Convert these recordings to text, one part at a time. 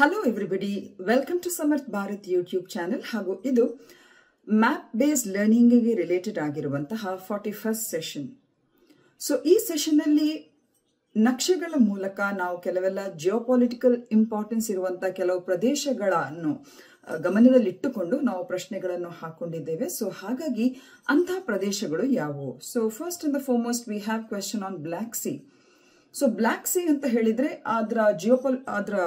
Hello everybody, welcome to Samarth Bharat YouTube channel. ಹಾಗೂ ಇದು map based learning ಗೆ related ಆಗಿರುವಂತಹ 41st ಸೆಷನ್. ಸೊ ಈ ಸೆಷನ್ ಅಲ್ಲಿ ನಕ್ಷೆಗಳ ಮೂಲಕ ನಾವು ಕೆಲವೆಲ್ಲ ಜಿಯೋಪೊಲಿಟಿಕಲ್ ಇಂಪಾರ್ಟೆನ್ಸ್ ಇರುವಂತಹ ಕೆಲವು ಪ್ರದೇಶಗಳನ್ನು ಗಮನದಲ್ಲಿಟ್ಟುಕೊಂಡು ನಾವು ಪ್ರಶ್ನೆಗಳನ್ನು ಹಾಕೊಂಡಿದ್ದೇವೆ. ಸೊ ಹಾಗಾಗಿ ಅಂತಹ ಪ್ರದೇಶಗಳು ಯಾವುವು? So first and the foremost we have question on black C. So black C ಅಂತ ಹೇಳಿದ್ರೆ ಅದರ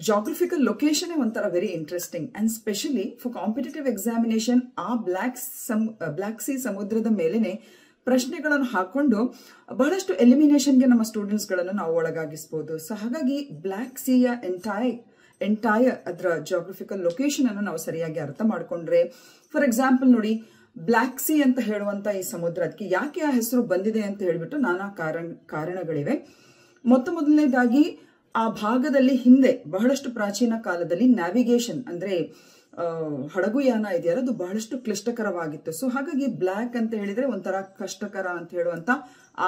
geographical location ಒಂಥರ very interesting and specially for competitive examination ಆ ಬ್ಲ್ಯಾಕ್ ಸಿ ಸಮುದ್ರದ ಮೇಲೆನೆ ಪ್ರಶ್ನೆಗಳನ್ನು ಹಾಕೊಂಡು ಬಹಳಷ್ಟು ಎಲಿಮಿನೇಷನ್ಗೆ ನಮ್ಮ ಸ್ಟೂಡೆಂಟ್ಸ್ ಗಳನ್ನು ನಾವು ಒಳಗಾಗಿಸಬಹುದು. ಸೊ ಹಾಗಾಗಿ ಬ್ಲ್ಯಾಕ್ ಸಿಯ ಎಂಟೈರ್ ಅದರ ಜಿಯೋಗ್ರಫಿಕಲ್ ಲೊಕೇಶನ್ ಅನ್ನು ನಾವು ಸರಿಯಾಗಿ ಅರ್ಥ ಮಾಡ್ಕೊಂಡ್ರೆ, ಫಾರ್ ಎಕ್ಸಾಂಪಲ್ ನೋಡಿ, ಬ್ಲ್ಯಾಕ್ ಸಿ ಅಂತ ಹೇಳುವಂತ ಈ ಸಮುದ್ರ ಅದಕ್ಕೆ ಯಾಕೆ ಆ ಹೆಸರು ಬಂದಿದೆ ಅಂತ ಹೇಳ್ಬಿಟ್ಟು ನಾನಾ ಕಾರಣಗಳಿವೆ. ಮೊದಲನೇದಾಗಿ ಆ ಭಾಗದಲ್ಲಿ ಹಿಂದೆ ಬಹಳಷ್ಟು ಪ್ರಾಚೀನ ಕಾಲದಲ್ಲಿ ನ್ಯಾವಿಗೇಷನ್ ಅಂದ್ರೆ ಹಡಗುಯಾನ ಇದೆಯಲ್ಲ, ಅದು ಬಹಳಷ್ಟು ಕ್ಲಿಷ್ಟಕರವಾಗಿತ್ತು. ಸೊ ಹಾಗಾಗಿ ಬ್ಲ್ಯಾಕ್ ಅಂತ ಹೇಳಿದ್ರೆ ಒಂಥರ ಕಷ್ಟಕರ ಅಂತ ಹೇಳುವಂತ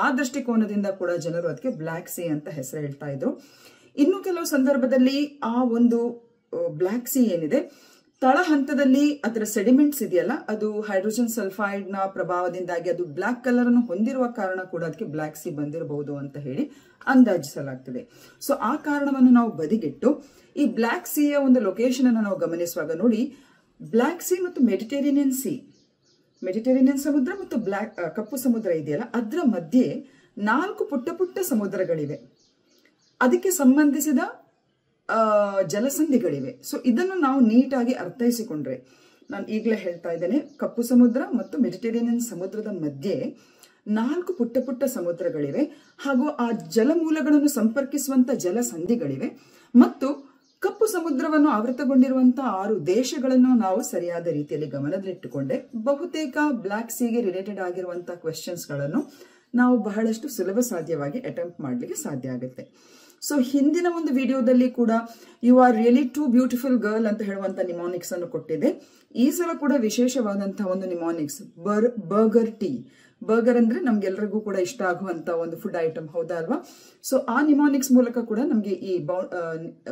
ಆ ದೃಷ್ಟಿಕೋನದಿಂದ ಕೂಡ ಜನರು ಅದಕ್ಕೆ ಬ್ಲ್ಯಾಕ್ ಸಿ ಅಂತ ಹೆಸರು ಹೇಳ್ತಾ ಇದ್ರು. ಇನ್ನು ಕೆಲವು ಸಂದರ್ಭದಲ್ಲಿ ಆ ಒಂದು ಬ್ಲ್ಯಾಕ್ ಸಿ ಏನಿದೆ ತಳ ಹಂತದಲ್ಲಿ ಅದರ ಸೆಡಿಮೆಂಟ್ಸ್ ಇದೆಯಲ್ಲ, ಅದು ಹೈಡ್ರೋಜನ್ ಸಲ್ಫೈಡ್ ನ ಪ್ರಭಾವದಿಂದಾಗಿ ಅದು ಬ್ಲ್ಯಾಕ್ ಕಲರ್ ಅನ್ನು ಹೊಂದಿರುವ ಕಾರಣ ಕೂಡ ಅದಕ್ಕೆ ಬ್ಲ್ಯಾಕ್ ಸಿ ಬಂದಿರಬಹುದು ಅಂತ ಹೇಳಿ ಅಂದಾಜಿಸಲಾಗ್ತದೆ. ಸೊ ಆ ಕಾರಣವನ್ನು ನಾವು ಬದಿಗಿಟ್ಟು ಈ ಬ್ಲ್ಯಾಕ್ ಸಿಯ ಒಂದು ಲೊಕೇಶನ್ ಅನ್ನು ನಾವು ಗಮನಿಸುವಾಗ ನೋಡಿ, ಬ್ಲ್ಯಾಕ್ ಸಿ ಮತ್ತು ಮೆಡಿಟೇರಿಯನ್ ಸಮುದ್ರ ಮತ್ತು ಕಪ್ಪು ಸಮುದ್ರ ಇದೆಯಲ್ಲ, ಅದರ ಮಧ್ಯೆ 4 ಪುಟ್ಟ ಸಮುದ್ರಗಳಿವೆ, ಅದಕ್ಕೆ ಸಂಬಂಧಿಸಿದ ಜಲಸಂಧಿಗಳಿವೆ. ಸೊ ಇದನ್ನು ನಾವು ನೀಟಾಗಿ ಅರ್ಥೈಸಿಕೊಂಡ್ರೆ, ನಾನು ಈಗಲೇ ಹೇಳ್ತಾ ಇದ್ದೇನೆ, ಕಪ್ಪು ಸಮುದ್ರ ಮತ್ತು ಮೆಡಿಟೇರಿಯನ್ ಸಮುದ್ರದ ಮಧ್ಯೆ 4 ಪುಟ್ಟ ಸಮುದ್ರಗಳಿವೆ, ಹಾಗೂ ಆ ಜಲಮೂಲಗಳನ್ನು ಸಂಪರ್ಕಿಸುವಂತ ಜಲಸಂಧಿಗಳಿವೆ, ಮತ್ತು ಕಪ್ಪು ಸಮುದ್ರವನ್ನು ಆವೃತಗೊಂಡಿರುವಂತಹ 6 ದೇಶಗಳನ್ನು ನಾವು ಸರಿಯಾದ ರೀತಿಯಲ್ಲಿ ಗಮನದಲ್ಲಿಟ್ಟುಕೊಂಡೆ ಬಹುತೇಕ ಬ್ಲ್ಯಾಕ್ ಸಿಗೆ ರಿಲೇಟೆಡ್ ಆಗಿರುವಂತಹ ಕ್ವೆಶ್ಚನ್ಸ್ ಗಳನ್ನು ನಾವು ಬಹಳಷ್ಟು ಸುಲಭ ಸಾಧ್ಯವಾಗಿ ಅಟೆಂಪ್ಟ್ ಮಾಡಲಿಕ್ಕೆ ಸಾಧ್ಯ ಆಗುತ್ತೆ. ಸೊ ಹಿಂದಿನ ಒಂದು ವಿಡಿಯೋದಲ್ಲಿ ಕೂಡ you are really too beautiful girl ಅಂತ ಹೇಳುವಂತ ನಿಮಾನಿಕ್ಸ್ ಅನ್ನು ಕೊಟ್ಟಿದೆ. ಈ ಸಲ ಕೂಡ ವಿಶೇಷವಾದಂತಹ ಒಂದು ನಿಮಾನಿಕ್ಸ್ ಬರ್ಗರ್ ಟೀ. ಬರ್ಗರ್ ಅಂದ್ರೆ ನಮ್ಗೆಲ್ರಿಗೂ ಕೂಡ ಇಷ್ಟ ಆಗುವಂತ ಒಂದು ಫುಡ್ ಐಟಮ್, ಹೌದಾ ಅಲ್ವಾ? ಸೊ ಆ ನಿಮಾನಿಕ್ಸ್ ಮೂಲಕ ಕೂಡ ನಮ್ಗೆ ಈ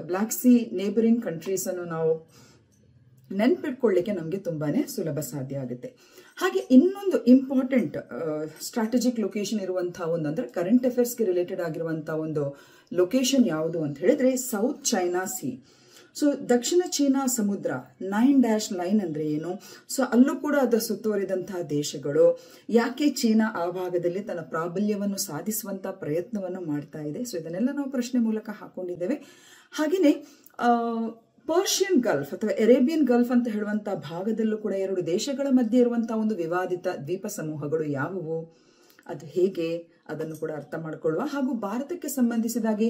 ಬ್ಲ್ಯಾಕ್ ಸಿ ನೇಬರಿಂಗ್ ಕಂಟ್ರೀಸ್ ಅನ್ನು ನಾವು ನೆನ್ಪಿಟ್ಕೊಳ್ಳಿಕ್ಕೆ ನಮ್ಗೆ ತುಂಬಾನೇ ಸುಲಭ ಸಾಧ್ಯ ಆಗುತ್ತೆ. ಹಾಗೆ ಇನ್ನೊಂದು ಇಂಪಾರ್ಟೆಂಟ್ ಸ್ಟ್ರಾಟಜಿಕ್ ಲೊಕೇಶನ್ ಇರುವಂತಹ ಒಂದು ಅಂದ್ರೆ ಕರೆಂಟ್ ಅಫೇರ್ಸ್ಗೆ ರಿಲೇಟೆಡ್ ಆಗಿರುವಂತಹ ಒಂದು ಲೊಕೇಶನ್ ಯಾವುದು ಅಂತ ಹೇಳಿದ್ರೆ ಸೌತ್ ಚೈನಾ ಸಿ. ಸೊ ದಕ್ಷಿಣ ಚೀನಾ ಸಮುದ್ರ 9 ಲೈನ್ ಅಂದ್ರೆ ಏನು? ಸೊ ಅಲ್ಲೂ ಕೂಡ ಅದರ ಸುತ್ತುವರಿದಂತಹ ದೇಶಗಳು, ಯಾಕೆ ಚೀನಾ ಆ ಭಾಗದಲ್ಲಿ ತನ್ನ ಪ್ರಾಬಲ್ಯವನ್ನು ಸಾಧಿಸುವಂತ ಪ್ರಯತ್ನವನ್ನು ಮಾಡ್ತಾ ಇದೆ. ಸೊ ಇದನ್ನೆಲ್ಲ ನಾವು ಪ್ರಶ್ನೆ ಮೂಲಕ ಹಾಕೊಂಡಿದ್ದೇವೆ. ಹಾಗೆಯೇ ಪರ್ಷಿಯನ್ ಗಲ್ಫ್ ಅಥವಾ ಅರೇಬಿಯನ್ ಗಲ್ಫ್ ಅಂತ ಹೇಳುವಂತಹ ಭಾಗದಲ್ಲೂ ಕೂಡ 2 ದೇಶಗಳ ಮಧ್ಯೆ ಇರುವಂತಹ ಒಂದು ವಿವಾದಿತ ದ್ವೀಪ ಸಮೂಹಗಳು ಯಾವುವು, ಅದು ಹೇಗೆ, ಅದನ್ನು ಕೂಡ ಅರ್ಥ ಮಾಡಿಕೊಳ್ಳುವ. ಹಾಗೂ ಭಾರತಕ್ಕೆ ಸಂಬಂಧಿಸಿದಾಗಿ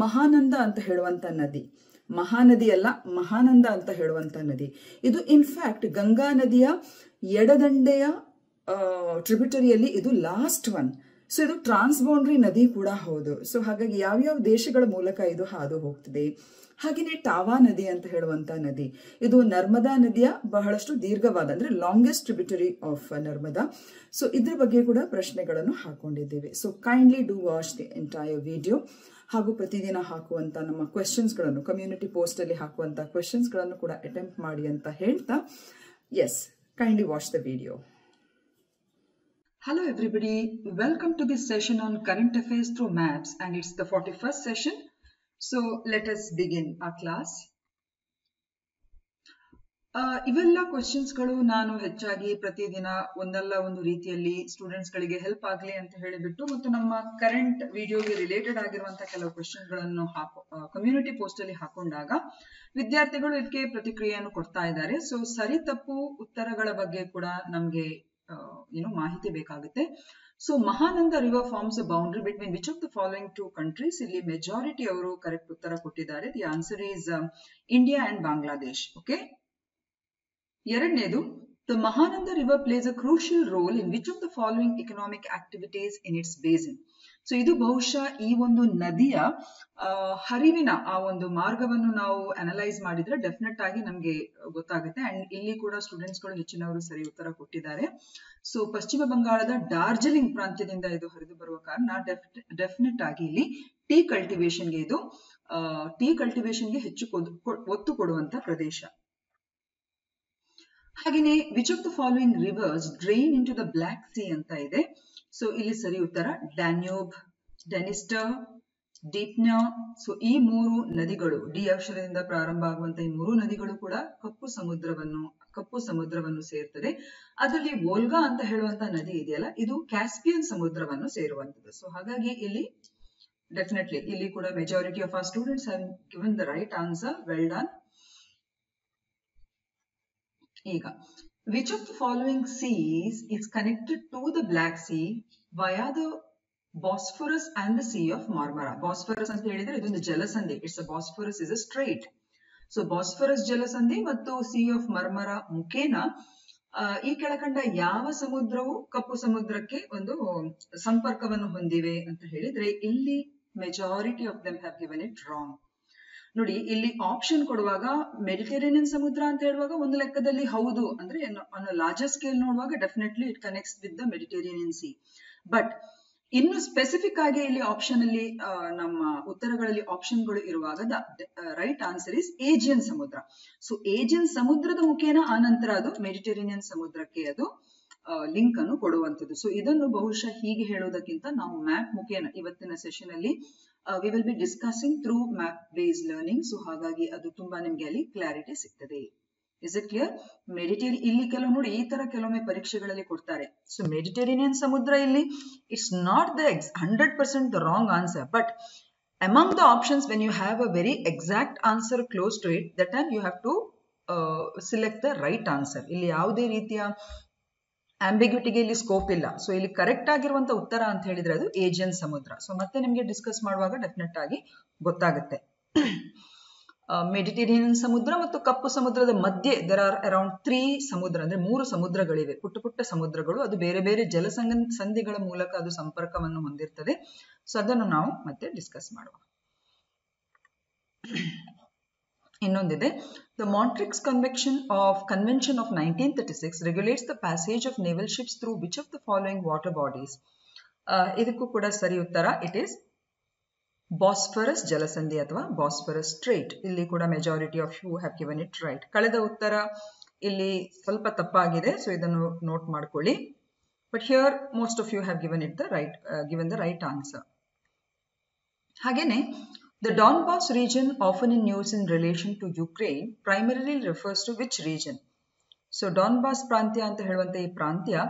ಮಹಾನಂದ ಅಂತ ಹೇಳುವಂತ ನದಿ, ಮಹಾನದಿ ಅಲ್ಲ, ಮಹಾನಂದ ಅಂತ ಹೇಳುವಂತ ನದಿ, ಇದು ಇನ್ಫ್ಯಾಕ್ಟ್ ಗಂಗಾ ನದಿಯ ಎಡದಂಡೆಯ ಟ್ರಿಬ್ಯೂಟರಿಯಲ್ಲಿ ಇದು ಲಾಸ್ಟ್ ಒನ್. ಸೊ ಇದು ಟ್ರಾನ್ಸ್ ಬೌಂಡ್ರಿ ನದಿ ಕೂಡ ಹೌದು. ಸೊ ಹಾಗಾಗಿ ಯಾವ್ಯಾವ ದೇಶಗಳ ಮೂಲಕ ಇದು ಹಾದು ಹೋಗ್ತದೆ. ಹಾಗೆಯೇ ಟಾವಾ ನದಿ ಅಂತ ಹೇಳುವಂತ ನದಿ, ಇದು ನರ್ಮದಾ ನದಿಯ ಬಹಳಷ್ಟು ದೀರ್ಘವಾದ ಅಂದ್ರೆ longest tributary of Narmada. So ಇದ್ರ ಬಗ್ಗೆ ಕೂಡ ಪ್ರಶ್ನೆಗಳನ್ನು ಹಾಕೊಂಡಿದ್ದೇವೆ. So kindly do watch the entire video. ಹಾಗೂ ಪ್ರತಿದಿನ ಹಾಕುವಂತ ನಮ್ಮ ಕ್ವೆಶ್ಚನ್ಸ್ ಗಳನ್ನು, ಕಮ್ಯುನಿಟಿ ಪೋಸ್ಟ್ ಅಲ್ಲಿ ಹಾಕುವಂತ ಕ್ವೆಶ್ಚನ್ಸ್ ಗಳನ್ನು ಕೂಡ ಅಟೆಂಪ್ಟ್ ಮಾಡಿ ಅಂತ ಹೇಳ್ತಾ, yes, kindly watch the video. Hello everybody, welcome to this session on current affairs through maps, and it's the 41st session. So let us begin our class. ಇವೆಲ್ಲ questions ಗಳು ನಾನು ಹೆಚ್ಚಾಗಿ ಪ್ರತಿದಿನ ಒಂದಲ್ಲ ಒಂದು ರೀತಿಯಲ್ಲಿ ಸ್ಟೂಡೆಂಟ್ಸ್ ಗಳಿಗೆ ಹೆಲ್ಪ್ ಆಗಲಿ ಅಂತ ಹೇಳಿಬಿಟ್ಟು, ಮತ್ತು ನಮ್ಮ ಕರೆಂಟ್ ವಿಡಿಯೋಗೆ ರಿಲೇಟೆಡ್ ಆಗಿರುವಂತಹ ಕೆಲವು ಕ್ವೆಶ್ಚನ್ ಗಳನ್ನು ಕಮ್ಯುನಿಟಿ ಪೋಸ್ಟ್ ಅಲ್ಲಿ ಹಾಕೊಂಡಾಗ ವಿದ್ಯಾರ್ಥಿಗಳು ಇದಕ್ಕೆ ಪ್ರತಿಕ್ರಿಯೆಯನ್ನು ಕೊಡ್ತಾ ಇದ್ದಾರೆ. ಸೊ ಸರಿ ತಪ್ಪು ಉತ್ತರಗಳ ಬಗ್ಗೆ ಕೂಡ ನಮ್ಗೆ ಮಾಹಿತಿ ಬೇಕಾಗುತ್ತೆ. So Mahananda river forms a boundary between which of the following 2 countries? ಇಲ್ಲಿ ಮೆಜಾರಿಟಿ ಅವರು ಕರೆಕ್ಟ್ ಉತ್ತರ ಕೊಟ್ಟಿದ್ದಾರೆ. The answer is India and Bangladesh. Okay. ಎರಡನೇದು, the Mahananda river plays a crucial role in which of the following economic activities in its basin? So ಇದು ಬಹುಶಃ ಈ ಒಂದು ನದಿಯ ಹರಿವಿನ ಆ ಒಂದು ಮಾರ್ಗವನ್ನು ನಾವು ಅನಲೈಸ್ ಮಾಡಿದ್ರೆ ಡೆಫಿನೆಟ್ ಆಗಿ ನಮ್ಗೆ ಗೊತ್ತಾಗುತ್ತೆ. ಅಂಡ್ ಇಲ್ಲಿ ಕೂಡ ಸ್ಟೂಡೆಂಟ್ಸ್ ಗಳು ಹೆಚ್ಚಿನವರು ಸರಿ ಉತ್ತರ ಕೊಟ್ಟಿದ್ದಾರೆ. ಸೊ ಪಶ್ಚಿಮ ಬಂಗಾಳದ ಡಾರ್ಜಿಲಿಂಗ್ ಪ್ರಾಂತ್ಯದಿಂದ ಇದು ಹರಿದು ಬರುವ ಕಾರಣ ಡೆಫಿನೆಟ್ ಆಗಿ ಇಲ್ಲಿ ಟೀ ಕಲ್ಟಿವೇಶನ್ಗೆ ಇದು ಟೀ ಕಲ್ಟಿವೇಶನ್ಗೆ ಹೆಚ್ಚು ಒತ್ತು ಕೊಡುವಂತ ಪ್ರದೇಶ. ಹಾಗೆಯೇ which of the following rivers drain into the block Sea ಅಂತ ಇದೆ. ಸೊ ಇಲ್ಲಿ ಸರಿ ಉತ್ತರ ಡ್ಯಾನ್ಯೂಬ್, ಡೆನಿಸ್ಟರ್, ಡೀಪ್ನಾ. ಸೊ ಈ ಮೂರು ನದಿಗಳು, ಡಿ ಅಕ್ಷರದಿಂದ ಪ್ರಾರಂಭ ಆಗುವಂತ ಈ ಮೂರು ನದಿಗಳು ಕೂಡ ಕಪ್ಪು ಸಮುದ್ರವನ್ನು ಸೇರ್ತದೆ. ಅದರಲ್ಲಿ ವೋಲ್ಗಾ ಅಂತ ಹೇಳುವಂತ ನದಿ ಇದೆಯಲ್ಲ, ಇದು ಕ್ಯಾಸ್ಪಿಯನ್ ಸಮುದ್ರವನ್ನು ಸೇರುವಂತದ್ದು. ಸೊ ಹಾಗಾಗಿ ಇಲ್ಲಿ ಡೆಫಿನೆಟ್ಲಿ ಇಲ್ಲಿ ಕೂಡ majority of R students have given the right answer. Well done. ಈಗ which of the following seas is connected to the Black Sea via the Bosphorus and the Sea of Marmara? Bosphorus ಅಂತ ಹೇಳಿದ್ರೆ ಇದೊಂದು ಜಲಸಂಧಿ. It's a Bosphorus is a strait. So Bosphorus ಜಲಸಂಧಿ ಮತ್ತು sea of ಮರ್ಮರ ಮುಖೇನ ಈ ಕೆಳಕಂಡ ಯಾವ ಸಮುದ್ರವು ಕಪ್ಪು ಸಮುದ್ರಕ್ಕೆ ಒಂದು ಸಂಪರ್ಕವನ್ನು ಹೊಂದಿವೆ ಅಂತ ಹೇಳಿದ್ರೆ ಇಲ್ಲಿ majority of them have given it wrong. ನೋಡಿ, ಇಲ್ಲಿ ಆಪ್ಷನ್ ಕೊಡುವಾಗ ಮೆಡಿಟೇರಿಯನ್ ಸಮುದ್ರ ಅಂತ ಹೇಳುವಾಗ ಒಂದು ಲೆಕ್ಕದಲ್ಲಿ ಹೌದು, ಅಂದ್ರೆ ಲಾರ್ಜರ್ ಸ್ಕೇಲ್ ನೋಡುವಾಗ definitely it connects with the Mediterranean C. But ಇನ್ನು ಸ್ಪೆಸಿಫಿಕ್ ಆಗಿ ಇಲ್ಲಿ ಆಪ್ಷನ್ ಅಲ್ಲಿ ನಮ್ಮ ಉತ್ತರಗಳಲ್ಲಿ ಆಪ್ಷನ್ಗಳು ಇರುವಾಗ the right answer is Aegean ಸಮುದ್ರ. ಸೊ ಏಜಿಯನ್ ಸಮುದ್ರದ ಮುಖೇನ ಆನಂತರ ಅದು ಮೆಡಿಟೇರಿಯನ್ ಸಮುದ್ರಕ್ಕೆ ಅದು ಲಿಂಕ್ ಅನ್ನು ಕೊಡುವಂಥದ್ದು. ಸೊ ಇದನ್ನು ಬಹುಶಃ ಹೀಗೆ ಹೇಳೋದಕ್ಕಿಂತ ನಾವು ಮ್ಯಾಪ್ ಮುಖೇನ ಇವತ್ತಿನ ಸೆಷನ್ ಅಲ್ಲಿ we will be discussing through map based learning. So ಹಾಗಾಗಿ ಅದು ತುಂಬಾ ನಿಮ್ಗೆ ಅಲ್ಲಿ ಕ್ಲಾರಿಟಿ ಸಿಗ್ತದೆ. Is it clear? ಇಲ್ಲಿ ಕೆಲವು ನೋಡಿ ಈ ತರ ಕೆಲವೊಮ್ಮೆ ಪರೀಕ್ಷೆಗಳಲ್ಲಿ ಕೊಡ್ತಾರೆ. ಸೊ ಮೆಡಿಟೇರಿಯನ್ ಸಮುದ್ರ ಇಲ್ಲಿ it's not the 100% the wrong answer, but among the options when you have a very exact answer close to it, that time you have to select the right answer. ಇಲ್ಲಿ ಯಾವುದೇ ರೀತಿಯ ಆಂಬಿಗ್ಯೂಟಿಗೆ ಇಲ್ಲಿ scope ಇಲ್ಲ. So ಇಲ್ಲಿ correct ಆಗಿರುವಂತ ಉತ್ತರ ಅಂತ ಹೇಳಿದ್ರೆ ಅದು ಏಜಿಯನ್ ಸಮುದ್ರ. ಸೊ ಮತ್ತೆ ನಿಮ್ಗೆ ಡಿಸ್ಕಸ್ ಮಾಡುವಾಗ ಡೆಫಿನೆಟ್ ಆಗಿ ಗೊತ್ತಾಗುತ್ತೆ. ಮೆಡಿಟೇರಿಯನ್ ಸಮುದ್ರ ಮತ್ತು ಕಪ್ಪು ಸಮುದ್ರದ ಮಧ್ಯೆ there are around 3 ಸಮುದ್ರ, ಅಂದ್ರೆ 3 ಸಮುದ್ರಗಳಿವೆ, ಪುಟ್ಟ ಪುಟ್ಟ ಸಮುದ್ರಗಳು. ಅದು ಬೇರೆ ಬೇರೆ ಜಲಸಂಧಿಗಳ ಮೂಲಕ ಅದು ಸಂಪರ್ಕವನ್ನು ಹೊಂದಿರ್ತದೆ. ಸೊ ಅದನ್ನು ನಾವು ಮತ್ತೆ ಡಿಸ್ಕಸ್ ಮಾಡುವ. ಇನ್ನೊಂದಿದೆ, the Montreux Convention of 1936 regulates the passage of naval ships through which of the following water bodies? ಇದಕ್ಕೂ ಕೂಡ ಸರಿ ಉತ್ತರ ಇಟ್ ಈಸ್ ಬಾಸ್ಫರಸ್ ಜಲಸಂಧಿ ಅಥವಾ ಬಾಸ್ಫರಸ್ ಸ್ಟ್ರೇಟ್. ಇಲ್ಲಿ ಕೂಡ majority of you have given it right. ಕಳೆದ ಉತ್ತರ ಇಲ್ಲಿ ಸ್ವಲ್ಪ ತಪ್ಪಾಗಿದೆ, ಸೊ ಇದನ್ನು ನೋಟ್ ಮಾಡ್ಕೊಳ್ಳಿ. But here most of you have given the right answer. ಹಾಗೇನೆ the Donbas region, often in use in relation to Ukraine, primarily refers to which region? So Donbas ಪ್ರಾಂತ್ಯ ಅಂತ ಹೇಳುವಂತ ಈ ಪ್ರಾಂತ್ಯ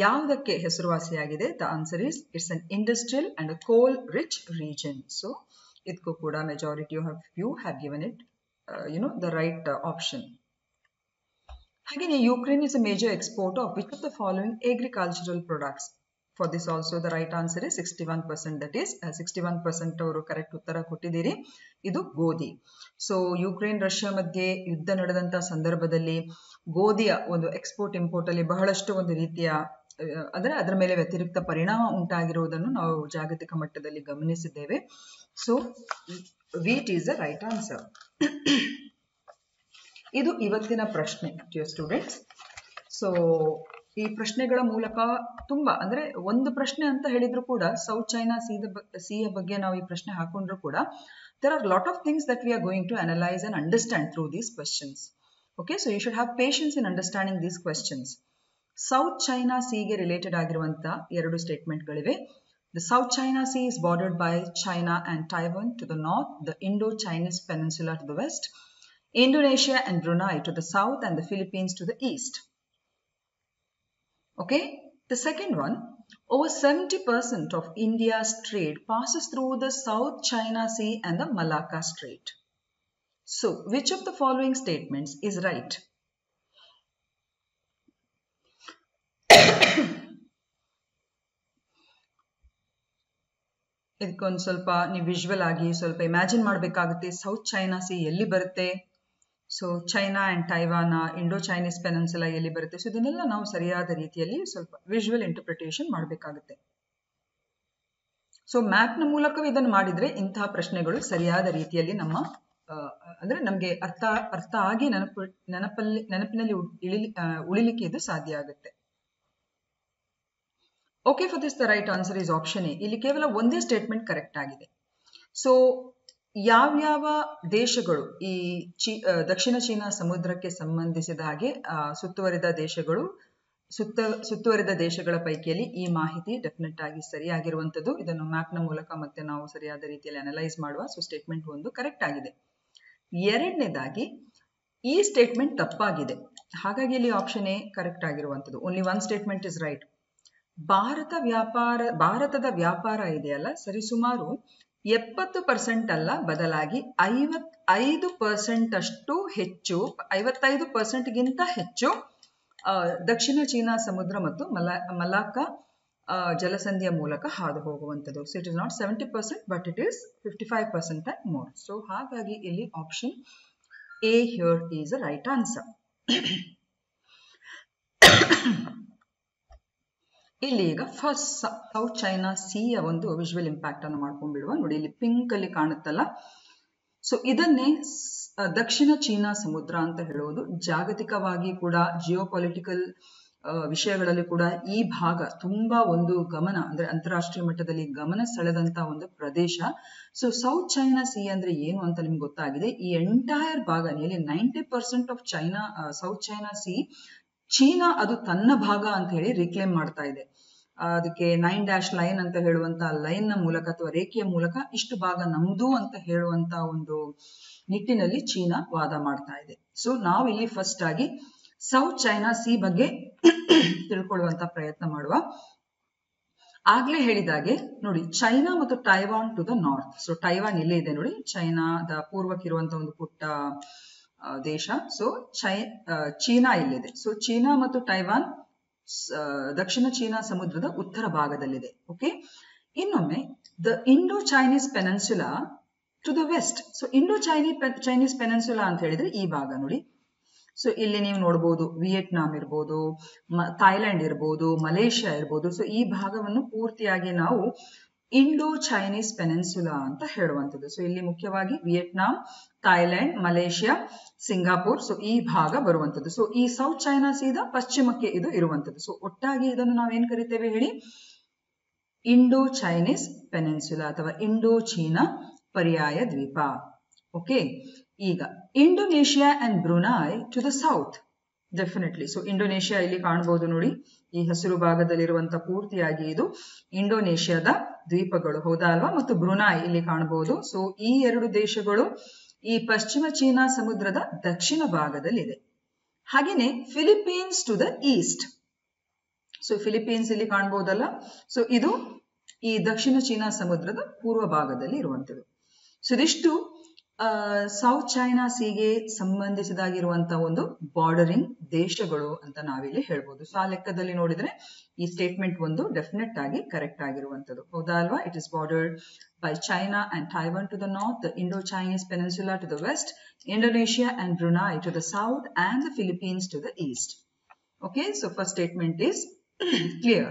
ಯಾವುದಕ್ಕೆ ಹೆಸರುವಾಸಿಯಾಗಿದೆ? The answer is it's an industrial and a coal rich region. So ಇದಕ್ಕೂ ಕೂಡ majority of you have given it the right option. ಹಾಗೆಯೇ Ukraine is a major exporter of which of the following agricultural products? For this also the right answer is 61%. That is 61% ಅವರು correct ಉತ್ತರ ಕೊಟ್ಟಿದ್ದೀರಿ. ಇದು ಗೋಧಿ. So Ukraine Russia ಮಧ್ಯೆ ಯುದ್ಧ ನಡೆದಂತ ಸಂದರ್ಭದಲ್ಲಿ ಗೋಧಿಯ ಒಂದು ಎಕ್ಸ್ಪೋರ್ಟ್ ಇಂಪೋರ್ಟ್ ಅಲ್ಲಿ ಬಹಳಷ್ಟು ಒಂದು ರೀತಿಯ ಅಂದ್ರೆ ಅದರ ಮೇಲೆ ವ್ಯತಿರಿಕ್ತ ಪರಿಣಾಮ ಉಂಟಾಗಿರುವುದನ್ನು ನಾವು ಜಾಗತಿಕ ಮಟ್ಟದಲ್ಲಿ ಗಮನಿಸಿದ್ದೇವೆ. So wheat is the right answer. ಇದು ಇವತ್ತಿನ ಪ್ರಶ್ನೆ ಡಿಯರ್ ಸ್ಟೂಡೆಂಟ್ಸ್. ಸೊ ಈ ಪ್ರಶ್ನೆಗಳ ಮೂಲಕ ತುಂಬಾ ಅಂದ್ರೆ ಒಂದು ಪ್ರಶ್ನೆ ಅಂತ ಹೇಳಿದ್ರು ಕೂಡ ಸೌತ್ ಚೈನಾ ಸಿಯ ಬಗ್ಗೆ ನಾವು ಈ ಪ್ರಶ್ನೆ ಹಾಕೊಂಡ್ರು ಕೂಡ there are lot of things that we are going to analyze and understand through these questions. Okay, so you should have patience in understanding these questions. South China ಸಿಗೆ ರಿಲೇಟೆಡ್ ಆಗಿರುವಂತ 2 ಸ್ಟೇಟ್ಮೆಂಟ್ಗಳಿವೆ. The South China Sea is bordered by China and Taiwan to the north, the Indo-Chinese Peninsula to the west, Indonesia and Brunei to the south, and the Philippines to the east. Okay, the second one, over 70% of India's trade passes through the South China Sea and the Malacca Strait. So, which of the following statements is right? ಇದಕ್ಕೊಂದು ಸ್ವಲ್ಪ ನೀವು visual ಆಗಿ ಸ್ವಲ್ಪ imagine ಮಾಡಬೇಕಾಗುತ್ತೆ. South China sea ಎಲ್ಲಿ ಬರುತ್ತೆ? So China and Taiwan, Indo Chinese peninsula ಎಲ್ಲಿ ಬರುತ್ತೆ? ಸೊ ಇದನ್ನೆಲ್ಲ ನಾವು ಸರಿಯಾದ ರೀತಿಯಲ್ಲಿ ಸ್ವಲ್ಪ ವಿಜುವಲ್ ಇಂಟರ್ಪ್ರಿಟೇಷನ್ ಮಾಡಬೇಕಾಗುತ್ತೆ. ಸೊ ಮ್ಯಾಪ್ನ ಮೂಲಕವೇ ಇದನ್ನು ಮಾಡಿದ್ರೆ ಇಂತಹ ಪ್ರಶ್ನೆಗಳು ಸರಿಯಾದ ರೀತಿಯಲ್ಲಿ ನಮ್ಮ ಅಂದ್ರೆ ನಮಗೆ ಅರ್ಥ ಆಗಿ ನೆನಪಿನಲ್ಲಿ ಉಳಿಲಿಕ್ಕೆ ಇದು ಸಾಧ್ಯ ಆಗುತ್ತೆ. Okay, for this the right answer is option A. ಇಲ್ಲಿ ಕೇವಲ ಒಂದೇ ಸ್ಟೇಟ್ಮೆಂಟ್ ಕರೆಕ್ಟ್ ಆಗಿದೆ. ಸೊ ಯಾವ್ಯಾವ ದೇಶಗಳು ಈ ದಕ್ಷಿಣ ಚೀನಾ ಸಮುದ್ರಕ್ಕೆ ಸಂಬಂಧಿಸಿದ ಹಾಗೆ ಸುತ್ತುವರಿದ ದೇಶಗಳ ಪೈಕಿಯಲ್ಲಿ ಈ ಮಾಹಿತಿ ಡೆಫಿನೆಟ್ ಆಗಿ ಸರಿಯಾಗಿರುವಂತದ್ದು. ಇದನ್ನು ಮ್ಯಾಪ್ನ ಮೂಲಕ ಮತ್ತೆ ನಾವು ಸರಿಯಾದ ರೀತಿಯಲ್ಲಿ ಅನಲೈಸ್ ಮಾಡುವ. ಸೊ ಸ್ಟೇಟ್ಮೆಂಟ್ 1 ಕರೆಕ್ಟ್ ಆಗಿದೆ. ಎರಡನೇದಾಗಿ ಈ ಸ್ಟೇಟ್ಮೆಂಟ್ ತಪ್ಪಾಗಿದೆ, ಹಾಗಾಗಿ ಇಲ್ಲಿ ಆಪ್ಷನ್ ಎ ಕರೆಕ್ಟ್ ಆಗಿರುವಂತದ್ದು. Only one statement is right. ಭಾರತದ ವ್ಯಾಪಾರ ಇದೆಯಲ್ಲ, ಸರಿಸುಮಾರು 70% ಅಲ್ಲ, ಬದಲಾಗಿ 55% ಅಷ್ಟು ಹೆಚ್ಚು, 55%ಗಿಂತ ಹೆಚ್ಚು ದಕ್ಷಿಣ ಚೀನಾ ಸಮುದ್ರ ಮತ್ತು ಮಲಾಕ್ಕಾ ಜಲಸಂಧಿಯ ಮೂಲಕ ಹಾದು ಹೋಗುವಂಥದ್ದು. So it is not 70%, but it is 55% and more. So ಹಾಗಾಗಿ ಇಲ್ಲಿ option A here is a right answer. ಇಲ್ಲಿ ಈಗ ಫಸ್ಟ್ ಸೌತ್ ಚೈನಾ ಸಿಯ ಒಂದು ವಿಜುವಲ್ ಇಂಪ್ಯಾಕ್ಟ್ ಅನ್ನು ಮಾಡ್ಕೊಂಡ್ಬಿಡುವ. ನೋಡಿ, ಇಲ್ಲಿ ಪಿಂಕ್ ಅಲ್ಲಿ ಕಾಣುತ್ತಲ್ಲ, ಸೊ ಇದನ್ನೇ ದಕ್ಷಿಣ ಚೀನಾ ಸಮುದ್ರ ಅಂತ ಹೇಳುವುದು. ಜಾಗತಿಕವಾಗಿ ಕೂಡ ಜಿಯೋಪೊಲಿಟಿಕಲ್ ವಿಷಯಗಳಲ್ಲಿ ಕೂಡ ಈ ಭಾಗ ತುಂಬಾ ಒಂದು ಗಮನ, ಅಂದ್ರೆ ಅಂತಾರಾಷ್ಟ್ರೀಯ ಮಟ್ಟದಲ್ಲಿ ಗಮನ ಸೆಳೆದಂತ ಒಂದು ಪ್ರದೇಶ. ಸೊ ಸೌತ್ ಚೈನಾ ಸಿ ಅಂದ್ರೆ ಏನು ಅಂತ ನಿಮ್ಗೆ ಗೊತ್ತಾಗಿದೆ. ಈ ಎಂಟೈರ್ ಭಾಗ, nearly 90% of China, south China C, China ಅದು ತನ್ನ ಭಾಗ ಅಂತ ಹೇಳಿ ರಿಕ್ಲೇಮ್ ಮಾಡ್ತಾ ಇದೆ. ಅದಕ್ಕೆ 9 ಲೈನ್ ಅಂತ ಹೇಳುವಂತ ಲೈನ್ ನ ಮೂಲಕ ಅಥವಾ ರೇಖೆಯ ಮೂಲಕ ಇಷ್ಟು ಭಾಗ ನಮ್ದು ಅಂತ ಹೇಳುವಂತ ಒಂದು ನಿಟ್ಟಿನಲ್ಲಿ ಚೀನಾ ವಾದ ಮಾಡ್ತಾ ಇದೆ. ಸೊ ನಾವು ಇಲ್ಲಿ ಫಸ್ಟ್ ಆಗಿ ಸೌತ್ ಚೈನಾ ಸಿ ಬಗ್ಗೆ ತಿಳ್ಕೊಳ್ಳುವಂತ ಪ್ರಯತ್ನ ಮಾಡುವ. ಆಗ್ಲೇ ಹೇಳಿದಾಗೆ ನೋಡಿ, ಚೈನಾ ಮತ್ತು Taiwan to the north. So Taiwan ಇಲ್ಲೇ ಇದೆ ನೋಡಿ, ಚೈನಾದ ಪೂರ್ವಕ್ಕಿರುವಂತ ಒಂದು ಪುಟ್ಟ ದೇಶ. ಸೊ ಚೀನಾ ಇಲ್ಲಿದೆ. ಸೊ ಚೀನಾ ಮತ್ತು ಟೈವಾನ್ ದಕ್ಷಿಣ ಚೀನಾ ಸಮುದ್ರದ ಉತ್ತರ ಭಾಗದಲ್ಲಿದೆ. ಓಕೆ, ಇನ್ನೊಮ್ಮೆ the Indo Chinese peninsula to the west. So Indo Chinese peninsula ಅಂತ ಹೇಳಿದ್ರೆ ಈ ಭಾಗ ನೋಡಿ. ಸೊ ಇಲ್ಲಿ ನೀವು ನೋಡ್ಬೋದು, ವಿಯೆಟ್ನಾಂ ಇರ್ಬೋದು, ಥೈಲ್ಯಾಂಡ್ ಇರ್ಬೋದು, ಮಲೇಷ್ಯಾ ಇರ್ಬೋದು. ಸೊ ಈ ಭಾಗವನ್ನು ಪೂರ್ತಿಯಾಗಿ ನಾವು ಇಂಡೋ ಚೈನೀಸ್ ಪೆನಿನ್ಸುಲಾ ಅಂತ ಹೇಳುವಂಥದ್ದು. ಸೊ ಇಲ್ಲಿ ಮುಖ್ಯವಾಗಿ Vietnam, Thailand, Malaysia, Singapore, so ಈ ಭಾಗ ಬರುವಂಥದ್ದು. ಸೊ ಈ ಸೌತ್ ಚೈನಾ ಸೀದ ಪಶ್ಚಿಮಕ್ಕೆ ಇದು ಇರುವಂಥದ್ದು. ಸೊ ಒಟ್ಟಾಗಿ ಇದನ್ನು ನಾವೇನ್ ಕರಿತೇವೆ ಹೇಳಿ? ಇಂಡೋ ಚೈನೀಸ್ ಪೆನಿನ್ಸುಲಾ ಅಥವಾ ಇಂಡೋ ಚೀನಾ ಪರ್ಯಾಯ ದ್ವೀಪ. ಓಕೆ, ಈಗ Indonesia and Brunei to the south. Definitely. So Indonesia ಇಲ್ಲಿ ಕಾಣಬಹುದು ನೋಡಿ, ಈ ಹಸಿರು ಭಾಗದಲ್ಲಿರುವಂತ ಪೂರ್ತಿಯಾಗಿ ಇದು ಇಂಡೋನೇಷ್ಯಾದ ದ್ವೀಪಗಳು, ಹೌದಾ ಅಲ್ವಾ? ಮತ್ತು ಬ್ರುನೈ ಇಲ್ಲಿ ಕಾಣಬಹುದು. ಸೊ ಈ ಎರಡು ದೇಶಗಳು ಈ ಪಶ್ಚಿಮ ಚೀನಾ ಸಮುದ್ರದ ದಕ್ಷಿಣ ಭಾಗದಲ್ಲಿದೆ. ಹಾಗೇನೆ Philippines to the east. So Philippines ಇಲ್ಲಿ ಕಾಣಬಹುದಲ್ಲ, ಸೊ ಇದು ಈ ದಕ್ಷಿಣ ಚೀನಾ ಸಮುದ್ರದ ಪೂರ್ವ ಭಾಗದಲ್ಲಿ ಇರುವಂತದ್ದು. ಸೊ ಇದಿಷ್ಟು ಸೌತ್ ಚೈನಾ ಸೀಗೆ ಸಂಬಂಧಿಸಿದಾಗಿರುವಂತಹ ಒಂದು ಬಾರ್ಡರಿಂಗ್ ದೇಶಗಳು ಅಂತ ನಾವಿಲ್ಲಿ ಹೇಳ್ಬೋದು. ಸೊ ಆ ಲೆಕ್ಕದಲ್ಲಿ ನೋಡಿದ್ರೆ ಈ ಸ್ಟೇಟ್ಮೆಂಟ್ ಒಂದು ಡೆಫಿನೆಟ್ ಆಗಿ ಕರೆಕ್ಟ್ ಆಗಿರುವಂತದ್ದು, ಹೌದಾ ಅಲ್ವಾ? It is bordered by China and Taiwan to the north, the Indo-Chinese Peninsula to the west, Indonesia and Brunei to the south, and the Philippines to the east. Okay, so first statement is clear.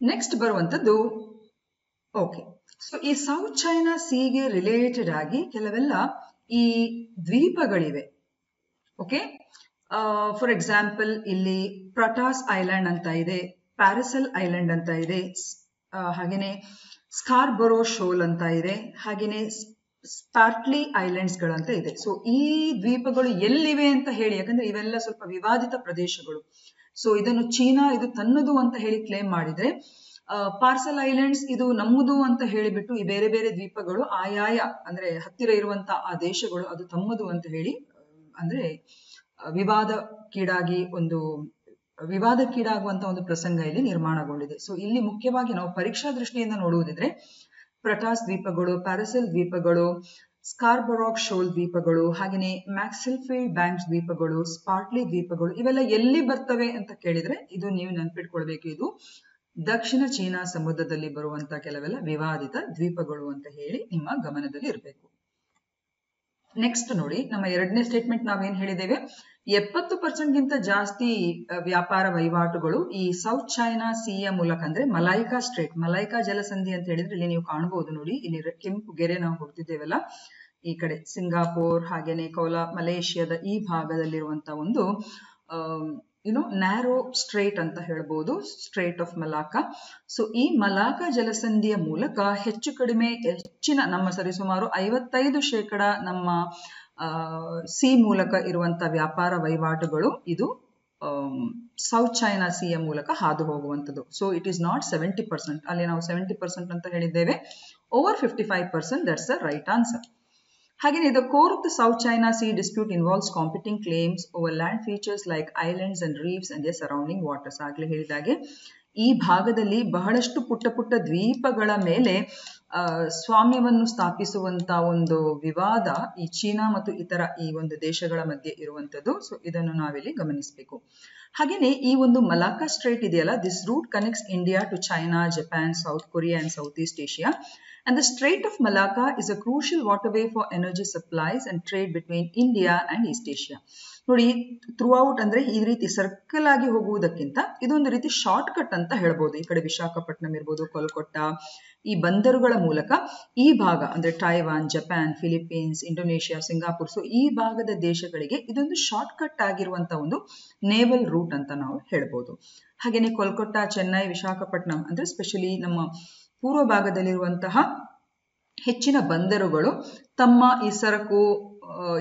Next ಬರುವಂತದ್ದು, okay, so ಈ south China ಸೀಗೆ related ಆಗಿ ಕೆಲವೆಲ್ಲ ಈ ದ್ವೀಪಗಳಿವೆ. Okay, for example ಇಲ್ಲಿ ಪ್ರಟಾಸ್ island ಅಂತ ಇದೆ, ಪ್ಯಾರಸಲ್ island ಅಂತ ಇದೆ, ಹಾಗೇನೆ ಸ್ಕಾರ್ಬರೋ ಶೋಲ್ ಅಂತ ಇದೆ, ಹಾಗೇನೆ ಸ್ಪಾರ್ಟ್ಲಿ ಐಲ್ಯಾಂಡ್ಸ್ ಗಳಂತ ಇದೆ. ಸೊ ಈ ದ್ವೀಪಗಳು ಎಲ್ಲಿವೆ ಅಂತ ಹೇಳಿ, ಯಾಕಂದ್ರೆ ಇವೆಲ್ಲ ಸ್ವಲ್ಪ ವಿವಾದಿತ ಪ್ರದೇಶಗಳು. ಸೊ ಇದನ್ನು ಚೀನಾ ಇದು ತನ್ನದು ಅಂತ ಹೇಳಿ ಕ್ಲೇಮ್ ಮಾಡಿದ್ರೆ, ಪಾರ್ಸಲ್ ಐಲ್ಯಾಂಡ್ಸ್ ಇದು ನಮ್ಮದು ಅಂತ ಹೇಳಿಬಿಟ್ಟು ಈ ಬೇರೆ ಬೇರೆ ದ್ವೀಪಗಳು ಆಯಾಯ ಅಂದ್ರೆ ಹತ್ತಿರ ಇರುವಂತ ಆ ದೇಶಗಳು ಅದು ತಮ್ಮದು ಅಂತ ಹೇಳಿ ಅಂದ್ರೆ ವಿವಾದಕ್ಕೀಡಾಗುವಂತ ಒಂದು ಪ್ರಸಂಗ ಇಲ್ಲಿ ನಿರ್ಮಾಣಗೊಂಡಿದೆ. ಸೊ ಇಲ್ಲಿ ಮುಖ್ಯವಾಗಿ ನಾವು ಪರೀಕ್ಷಾ ದೃಷ್ಟಿಯಿಂದ ನೋಡುವುದಿದ್ರೆ ಪ್ರಟಾಸ್ ದ್ವೀಪಗಳು, ಪ್ಯಾರಸಲ್ ದ್ವೀಪಗಳು, ಸ್ಕಾರ್ಬರಾಕ್ ಶೋಲ್ ದ್ವೀಪಗಳು, ಹಾಗೆಯೇ ಮ್ಯಾಕ್ಸಿಲ್ಫೀಲ್ಡ್ ಬ್ಯಾಂಕ್ಸ್ ದ್ವೀಪಗಳು, ಸ್ಪಾರ್ಟ್ಲಿ ದ್ವೀಪಗಳು, ಇವೆಲ್ಲ ಎಲ್ಲಿ ಬರ್ತವೆ ಅಂತ ಕೇಳಿದ್ರೆ ಇದು ನೀವು ನೆನ್ಪಿಟ್ಕೊಳ್ಬೇಕು, ಇದು ದಕ್ಷಿಣ ಚೀನಾ ಸಮುದ್ರದಲ್ಲಿ ಬರುವಂತ ಕೆಲವೆಲ್ಲ ವಿವಾದಿತ ದ್ವೀಪಗಳು ಅಂತ ಹೇಳಿ ನಿಮ್ಮ ಗಮನದಲ್ಲಿ ಇರಬೇಕು. ನೆಕ್ಸ್ಟ್ ನೋಡಿ, ನಮ್ಮ ಎರಡನೇ ಸ್ಟೇಟ್ಮೆಂಟ್ ನಾವೇನ್ ಹೇಳಿದ್ದೇವೆ, 70% ಜಾಸ್ತಿ ವ್ಯಾಪಾರ ವಹಿವಾಟುಗಳು ಈ ಸೌತ್ ಚೈನಾ ಸೀಯ ಮೂಲಕ ಅಂದ್ರೆ ಮಲೈಕಾ ಸ್ಟ್ರೇಟ್, ಮಲೈಕಾ ಜಲಸಂಧಿ ಅಂತ ಹೇಳಿದ್ರೆ ಇಲ್ಲಿ ನೀವು ಕಾಣಬಹುದು ನೋಡಿ, ಇಲ್ಲಿ ಕೆಂಪು ಗೆರೆ ನಾವು ಹೊಡ್ತಿದ್ದೇವಲ್ಲ, ಈ ಕಡೆ ಸಿಂಗಾಪುರ್ ಹಾಗೇನೆ ಮಲೇಷಿಯಾದ ಈ ಭಾಗದಲ್ಲಿರುವಂತಹ ಒಂದು ನ್ಯಾರೋ ಸ್ಟ್ರೇಟ್ ಅಂತ ಹೇಳ್ಬೋದು, ಸ್ಟ್ರೇಟ್ ಆಫ್ ಮಲಾಕಾ. ಸೊ ಈ ಮಲಾಕಾ ಜಲಸಂಧಿಯ ಮೂಲಕ ಹೆಚ್ಚಿನ ನಮ್ಮ ಸರಿಸುಮಾರು 55% ನಮ್ಮ ಸಿ ಮೂಲಕ ಇರುವಂತ ವ್ಯಾಪಾರ ವಹಿವಾಟುಗಳು ಇದು ಸೌತ್ ಚೈನಾ ಸಿಯ ಮೂಲಕ ಹಾದು ಹೋಗುವಂಥದ್ದು. ಸೊ ಇಟ್ ಈಸ್ ನಾಟ್ 70%, ಅಲ್ಲಿ ನಾವು 70% ಅಂತ ಹೇಳಿದ್ದೇವೆ, over 55%, that's the right answer. ಹಾಗೆಯೇ the core of the South China Sea dispute involves competing claims over land features like islands and reefs and their surrounding waters. ಆಗಲೇ ಹೇಳಿದಾಗೆ ಈ ಭಾಗದಲ್ಲಿ ಬಹಳಷ್ಟು ಪುಟ್ಟ ಪುಟ್ಟ ದ್ವೀಪಗಳ ಮೇಲೆ ಸ್ವಾಮ್ಯವನ್ನು ಸ್ಥಾಪಿಸುವಂತ ಒಂದು ವಿವಾದ ಈ ಚೀನಾ ಮತ್ತು ಇತರ ಈ ಒಂದು ದೇಶಗಳ ಮಧ್ಯೆ ಇರುವಂತದ್ದು. ಸೊ ಇದನ್ನು ನಾವಿಲ್ಲಿ ಗಮನಿಸಬೇಕು. ಹಾಗೇನೆ ಈ ಒಂದು ಮಲಾಕಾ ಸ್ಟ್ರೇಟ್ ಇದೆಯಲ್ಲ, this route connects India to China, Japan, South Korea and South East Asia. And the Strait of Malacca is a crucial waterway for energy supplies and trade between India and East Asia. ನೋಡಿ, through out ಅಂದ್ರೆ ಈ ರೀತಿ circle ಆಗಿ ಹೋಗುವುದಕ್ಕಿಂತ ಇದೊಂದು ರೀತಿ short cut ಅಂತ ಹೇಳ್ಬೋದು. ಈ ಕಡೆ ವಿಶಾಖಪಟ್ಟಣಂ ಇರ್ಬೋದು, ಕೋಲ್ಕತ್ತಾ, ಈ ಬಂದರುಗಳ ಮೂಲಕ ಈ ಭಾಗ ಅಂದ್ರೆ Taiwan, Japan, Philippines, Indonesia, Singapore, so ಈ ಭಾಗದ ದೇಶಗಳಿಗೆ ಇದೊಂದು ಶಾರ್ಟ್ ಕಟ್ ಆಗಿರುವಂತಹ ಒಂದು ನೇವಲ್ ರೂಟ್ ಅಂತ ನಾವು ಹೇಳ್ಬೋದು. ಹಾಗೇನೆ ಕೋಲ್ಕತ್ತಾ, ಚೆನ್ನೈ, ವಿಶಾಖಪಟ್ಟಣಂ ಅಂದ್ರೆ ಸ್ಪೆಷಲಿ ನಮ್ಮ ಪೂರ್ವ ಭಾಗದಲ್ಲಿರುವಂತಹ ಹೆಚ್ಚಿನ ಬಂದರುಗಳು ತಮ್ಮ ಈ ಸರಕು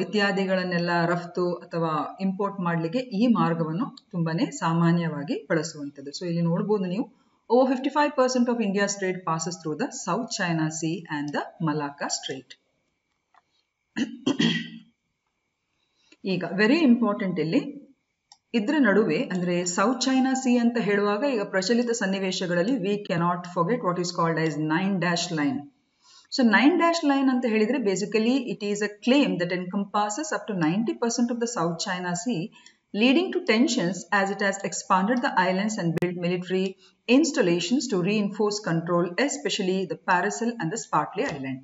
ಇತ್ಯಾದಿಗಳನ್ನೆಲ್ಲ ರಫ್ತು ಅಥವಾ ಇಂಪೋರ್ಟ್ ಮಾಡಲಿಕ್ಕೆ ಈ ಮಾರ್ಗವನ್ನು ತುಂಬಾನೇ ಸಾಮಾನ್ಯವಾಗಿ ಬಳಸುವಂಥದ್ದು. ಸೊ ಇಲ್ಲಿ ನೋಡಬಹುದು ನೀವು, over 55% of India's trade passes through the South China Sea and the Malacca Strait. ಈಗ ವೆರಿ ಇಂಪಾರ್ಟೆಂಟ್, ಇಲ್ಲಿ ಇದ್ರ ನಡುವೆ ಅಂದ್ರೆ ಸೌತ್ ಚೈನಾ ಸಿ ಅಂತ ಹೇಳುವಾಗ ಈಗ ಪ್ರಚಲಿತ ಸನ್ನಿವೇಶಗಳಲ್ಲಿ we cannot forget what is called as 9-dash line. So 9-dash line ಅಂತ ಹೇಳಿದ್ರೆ basically it is a claim that encompasses up to 90% of the South China Sea, leading to tensions as it has expanded the islands and built military installations to reinforce control, especially the Paracel and the Spratly Island.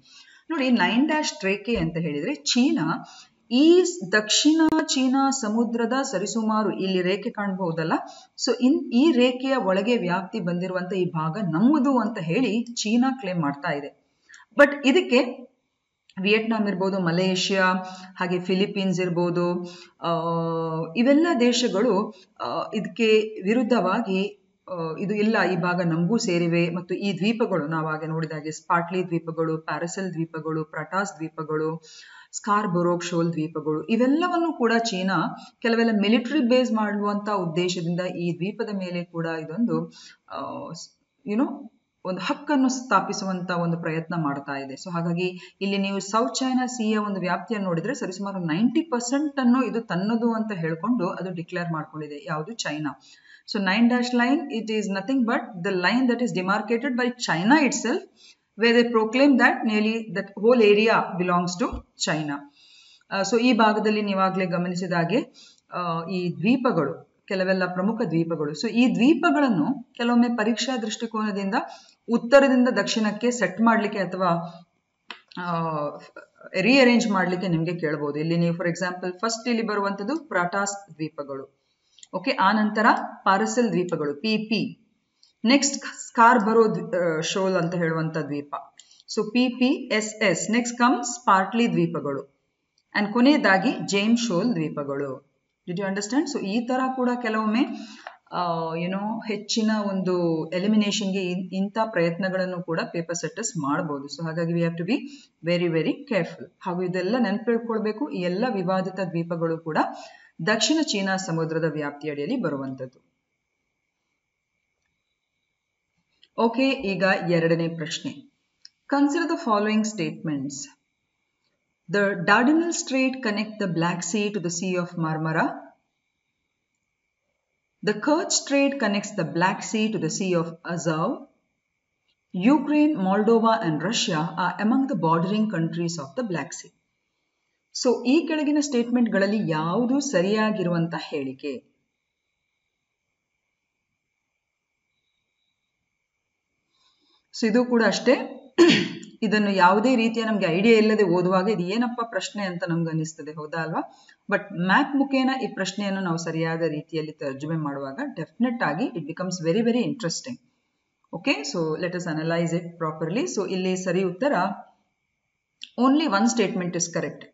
ನೋಡಿ, 9-dash ರೇಖೆ ಅಂತ ಹೇಳಿದ್ರೆ China ಈ ದಕ್ಷಿಣ ಚೀನಾ ಸಮುದ್ರದ ಸರಿಸುಮಾರು ಇಲ್ಲಿ ರೇಖೆ ಕಾಣಬಹುದಲ್ಲ, ಸೊ ಈ ರೇಖೆಯ ಒಳಗೆ ವ್ಯಾಪ್ತಿ ಬಂದಿರುವಂತ ಈ ಭಾಗ ನಮ್ಮದು ಅಂತ ಹೇಳಿ ಚೀನಾ ಕ್ಲೇಮ್ ಮಾಡ್ತಾ ಇದೆ. ಬಟ್ ಇದಕ್ಕೆ ವಿಯೆಟ್ನಾಂ ಇರ್ಬೋದು, ಮಲೇಷಿಯಾ, ಹಾಗೆ ಫಿಲಿಪೀನ್ಸ್ ಇರ್ಬೋದು, ಇವೆಲ್ಲ ದೇಶಗಳು ಇದಕ್ಕೆ ವಿರುದ್ಧವಾಗಿ ಇದು ಇಲ್ಲ, ಈ ಭಾಗ ನಮಗೂ ಸೇರಿವೆ ಮತ್ತು ಈ ದ್ವೀಪಗಳು ನಾವಾಗೆ ನೋಡಿದಾಗೆ ಸ್ಪಾಟ್ಲಿ ದ್ವೀಪಗಳು, ಪ್ಯಾರಸೆಲ್ ದ್ವೀಪಗಳು, ಪ್ರಟಾಸ್ ದ್ವೀಪಗಳು, ಸ್ಕಾರ್ಬೊರೋಕ್ ಶೋಲ್ ದ್ವೀಪಗಳು, ಇವೆಲ್ಲವನ್ನು ಕೂಡ ಚೀನಾ ಕೆಲವೆಲ್ಲ ಮಿಲಿಟರಿ ಬೇಸ್ ಮಾಡುವಂತ ಉದ್ದೇಶದಿಂದ ಈ ದ್ವೀಪದ ಮೇಲೆ ಕೂಡ ಇದೊಂದು ಒಂದು ಹಕ್ಕನ್ನು ಸ್ಥಾಪಿಸುವಂತ ಒಂದು ಪ್ರಯತ್ನ ಮಾಡ್ತಾ ಇದೆ. ಸೊ ಹಾಗಾಗಿ ಇಲ್ಲಿ ನೀವು ಸೌತ್ ಚೈನಾ ಸಿಯ ಒಂದು ವ್ಯಾಪ್ತಿಯನ್ನು ನೋಡಿದ್ರೆ ಸರಿಸುಮಾರು 90% ಅನ್ನು ಇದು ತನ್ನದು ಅಂತ ಹೇಳ್ಕೊಂಡು ಅದು ಡಿಕ್ಲೇರ್ ಮಾಡ್ಕೊಂಡಿದೆ. ಯಾವುದು? China. So 9-dash line, it is nothing but the line that is demarcated by China itself, where they proclaim that nearly that whole area belongs to China. So ಈ ಭಾಗದಲ್ಲಿ ನೀವಾಗಲೇ ಗಮನಿಸಿದಾಗೆ ಈ ದ್ವೀಪಗಳು, ಕೆಲವೆಲ್ಲ ಪ್ರಮುಖ ದ್ವೀಪಗಳು, ಸೊ ಈ ದ್ವೀಪಗಳನ್ನು ಕೆಲವೊಮ್ಮೆ ಪರೀಕ್ಷಾ ದೃಷ್ಟಿಕೋನದಿಂದ ಉತ್ತರದಿಂದ ದಕ್ಷಿಣಕ್ಕೆ ಸೆಟ್ ಮಾಡಲಿಕ್ಕೆ ಅಥವಾ ರಿಅರೇಂಜ್ ಮಾಡಲಿಕ್ಕೆ ನಿಮಗೆ ಕೇಳಬಹುದು. ಇಲ್ಲಿ ನೀವು ಫಾರ್ ಎಕ್ಸಾಂಪಲ್ ಫಸ್ಟ್ ಇಲ್ಲಿ ಬರುವಂತದ್ದು ಪ್ರಾಟಾಸ್ ದ್ವೀಪಗಳು, ಓಕೆ, ಆ ನಂತರ ಪಾರಸೆಲ್ ದ್ವೀಪಗಳು PP, ನೆಕ್ಸ್ಟ್ ಸ್ಕಾರ್ಬರೋ ಶೋಲ್ ಅಂತ ಹೇಳುವಂತ ದ್ವೀಪ, ಸೊ PPSS, ನೆಕ್ಸ್ಟ್ ಕಮ್ಸ್ ಸ್ಪಾರ್ಟ್ಲಿ ದ್ವೀಪಗಳು, ಅಂಡ್ ಕೊನೆಯದಾಗಿ ಜೇಮ್ಸ್ ಶೋಲ್ ದ್ವೀಪಗಳು. Did you understand? ಸೊ ಈ ತರ ಕೂಡ ಕೆಲವೊಮ್ಮೆ ಹೆಚ್ಚಿನ ಒಂದು ಎಲಿಮಿನೇಷನ್ಗೆ ಇಂಥ ಪ್ರಯತ್ನಗಳನ್ನು ಕೂಡ ಪೇಪರ್ ಸೆಟ್ಟರ್ಸ್ ಮಾಡಬಹುದು. ಸೊ ಹಾಗಾಗಿ we have to be very very careful. ಹಾಗೂ ಇದೆಲ್ಲ ನೆನಪಿಟ್ಕೊಳ್ಬೇಕು, ಈ ಎಲ್ಲ ವಿವಾದಿತ ದ್ವೀಪಗಳು ಕೂಡ ದಕ್ಷಿಣ ಚೀನಾ ಸಮುದ್ರದ ವ್ಯಾಪ್ತಿಯಡಿಯಲ್ಲಿ ಬರುವಂತದ್ದು. ಓಕೆ, ಈಗ ಎರಡನೇ ಪ್ರಶ್ನೆ. Consider the following statements. The Dardanelles Strait connect the Black Sea to the Sea of Marmara. The Kerch Strait connects the Black Sea to the Sea of Azov. Ukraine, Moldova and Russia are among the bordering countries of the Black Sea. So ಈ ಕೆಳಗಿನ ಸ್ಟೇಟ್ಮೆಂಟ್ಗಳಲ್ಲಿ ಯಾವುದು ಸರಿಯಾಗಿರುವಂತ ಹೇಳಿಕೆ? So ಇದು ಕೂಡ ಅಷ್ಟೇ, ಇದನ್ನು ಯಾವುದೇ ರೀತಿಯ ನಮ್ಗೆ ಐಡಿಯಾ ಇಲ್ಲದೆ ಓದುವಾಗ ಇದು ಏನಪ್ಪ ಪ್ರಶ್ನೆ ಅಂತ ನಮ್ಗೆ ಅನಿಸ್ತದೆ, ಹೌದಾ ಅಲ್ವಾ? ಬಟ್ ಮ್ಯಾಪ್ ಮುಖೇನ ಈ ಪ್ರಶ್ನೆಯನ್ನು ನಾವು ಸರಿಯಾದ ರೀತಿಯಲ್ಲಿ ತರ್ಜುಮೆ ಮಾಡುವಾಗ ಡೆಫಿನೆಟ್ ಆಗಿ it becomes very very interesting. Okay, so let us analyse it properly. So ಇಲ್ಲಿ ಸರಿ ಉತ್ತರ only one statement is correct.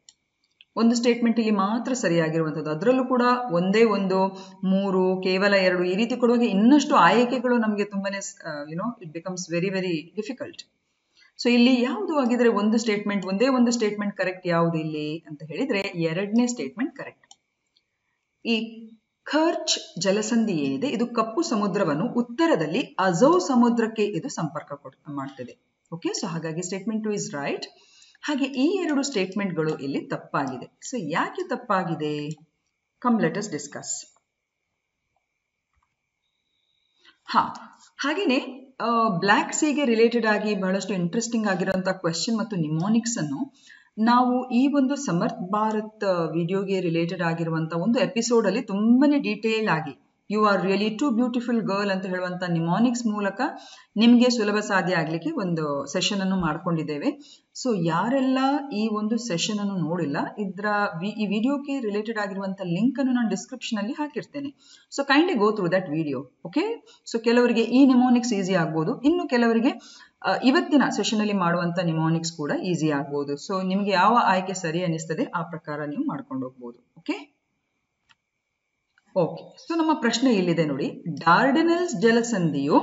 ಒಂದು ಸ್ಟೇಟ್ಮೆಂಟ್ ಇಲ್ಲಿ ಮಾತ್ರ ಸರಿಯಾಗಿರುವಂಥದ್ದು. ಅದರಲ್ಲೂ ಕೂಡ ಒಂದೇ ಒಂದು, 3, ಕೇವಲ 2 ಈ ರೀತಿ ಕೊಡುವಾಗ ಇನ್ನಷ್ಟು ಆಯ್ಕೆಗಳು ನಮಗೆ ತುಂಬಾನೇ it becomes very very difficult. So ಇಲ್ಲಿ ಯಾವುದು ಆಗಿದ್ರೆ ಒಂದು ಸ್ಟೇಟ್ಮೆಂಟ್, ಒಂದೇ ಒಂದು ಸ್ಟೇಟ್ಮೆಂಟ್ ಕರೆಕ್ಟ್ ಯಾವುದು ಇಲ್ಲಿ ಅಂತ ಹೇಳಿದ್ರೆ ಎರಡನೇ ಸ್ಟೇಟ್ಮೆಂಟ್ ಕರೆಕ್ಟ್. ಈ ಖರ್ಚ್ ಜಲಸಂಧಿ ಏನಿದೆ ಇದು ಕಪ್ಪು ಸಮುದ್ರವನ್ನು ಉತ್ತರದಲ್ಲಿ ಅಜೌ ಸಮುದ್ರಕ್ಕೆ ಇದು ಸಂಪರ್ಕ ಮಾಡ್ತದೆ. ಓಕೆ, ಸೊ ಹಾಗಾಗಿ ಸ್ಟೇಟ್ಮೆಂಟ್ 2 ಇಸ್ ರೈಟ್. ಹಾಗೆ ಈ 2 ಸ್ಟೇಟ್ಮೆಂಟ್ಗಳು ಇಲ್ಲಿ ತಪ್ಪಾಗಿದೆ. ಸೊ ಯಾಕೆ ತಪ್ಪಾಗಿದೆ? Come let us discuss. ಹಾಗೇನೆ ಬ್ಲ್ಯಾಕ್ ಸೀಗೆ ರಿಲೇಟೆಡ್ ಆಗಿ ಬಹಳಷ್ಟು ಇಂಟ್ರೆಸ್ಟಿಂಗ್ ಆಗಿರುವಂತಹ ಕ್ವೆಶ್ಚನ್ ಮತ್ತು ನಿಮೋನಿಕ್ಸ್ ಅನ್ನು ನಾವು ಈ ಒಂದು ಸಮರ್ಥ್ ಭಾರತ್ ವಿಡಿಯೋಗೆ ರಿಲೇಟೆಡ್ ಆಗಿರುವಂತಹ ಒಂದು ಎಪಿಸೋಡ್ ಅಲ್ಲಿ ತುಂಬಾನೇ ಡೀಟೇಲ್ ಆಗಿ you are really too beautiful girl ಅಂತ ಹೇಳುವಂತ ನಿಮೋನಿಕ್ಸ್ ಮೂಲಕ ನಿಮಗೆ ಸುಲಭ ಸಾಧ್ಯ ಆಗ್ಲಿಕ್ಕೆ ಒಂದು ಸೆಷನ್ ಅನ್ನು ಮಾಡ್ಕೊಂಡಿದ್ದೇವೆ. ಸೊ ಯಾರೆಲ್ಲ ಈ ಒಂದು ಸೆಷನ್ ಅನ್ನು ನೋಡಿಲ್ಲ, ಈ ವಿಡಿಯೋಗೆ ರಿಲೇಟೆಡ್ ಆಗಿರುವಂತ ಲಿಂಕ್ ಅನ್ನು ನಾನು ಡಿಸ್ಕ್ರಿಪ್ಷನ್ ಅಲ್ಲಿ ಹಾಕಿರ್ತೇನೆ. So kindly go through that video. Okay, so ಕೆಲವರಿಗೆ ಈ ನಿಮೋನಿಕ್ಸ್ ಈಸಿ ಆಗ್ಬೋದು, ಇನ್ನು ಕೆಲವರಿಗೆ ಇವತ್ತಿನ ಸೆಷನ್ ಅಲ್ಲಿ ಮಾಡುವಂತ ನಿಮೋನಿಕ್ಸ್ ಕೂಡ ಈಸಿ ಆಗ್ಬೋದು. ಸೊ ನಿಮ್ಗೆ ಯಾವ ಆಯ್ಕೆ ಸರಿ ಅನಿಸ್ತದೆ ಆ ಪ್ರಕಾರ ನೀವು ಮಾಡ್ಕೊಂಡು ಹೋಗ್ಬೋದು. ಓಕೆ, ಸೊ ನಮ್ಮ ಪ್ರಶ್ನೆ ಇಲ್ಲಿದೆ ನೋಡಿ. ಡಾರ್ಡನೆಲ್ಸ್ ಜಲಸಂಧಿಯು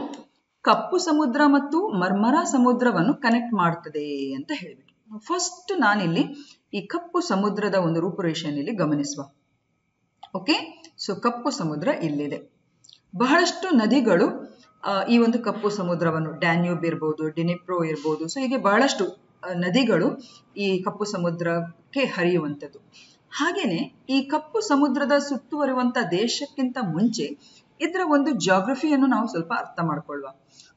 ಕಪ್ಪು ಸಮುದ್ರ ಮತ್ತು ಮರ್ಮರಾ ಸಮುದ್ರವನ್ನು ಕನೆಕ್ಟ್ ಮಾಡ್ತದೆ ಅಂತ ಹೇಳ್ಬಿಟ್ಟು ಫಸ್ಟ್ ನಾನಿಲ್ಲಿ ಈ ಕಪ್ಪು ಸಮುದ್ರದ ಒಂದು ರೂಪುರೇಷೆಯನ್ನು ಇಲ್ಲಿ ಗಮನಿಸುವ. ಓಕೆ, ಸೊ ಕಪ್ಪು ಸಮುದ್ರ ಇಲ್ಲಿದೆ. ಬಹಳಷ್ಟು ನದಿಗಳು ಈ ಒಂದು ಕಪ್ಪು ಸಮುದ್ರವನ್ನು, ಡ್ಯಾನ್ಯೂಬ್ ಇರ್ಬೋದು, ಡಿನಿಪ್ರೋ ಇರ್ಬೋದು, ಸೊ ಹೀಗೆ ಬಹಳಷ್ಟು ನದಿಗಳು ಈ ಕಪ್ಪು ಸಮುದ್ರಕ್ಕೆ ಹರಿಯುವಂಥದ್ದು. ಹಾಗೇನೆ ಈ ಕಪ್ಪು ಸಮುದ್ರದ ಸುತ್ತುವರಿಯುವಂತ ದೇಶಕ್ಕಿಂತ ಮುಂಚೆ ಇದರ ಒಂದು ಜಾಗ್ರಫಿಯನ್ನು ನಾವು ಸ್ವಲ್ಪ ಅರ್ಥ ಮಾಡ್ಕೊಳ್ಳುವ.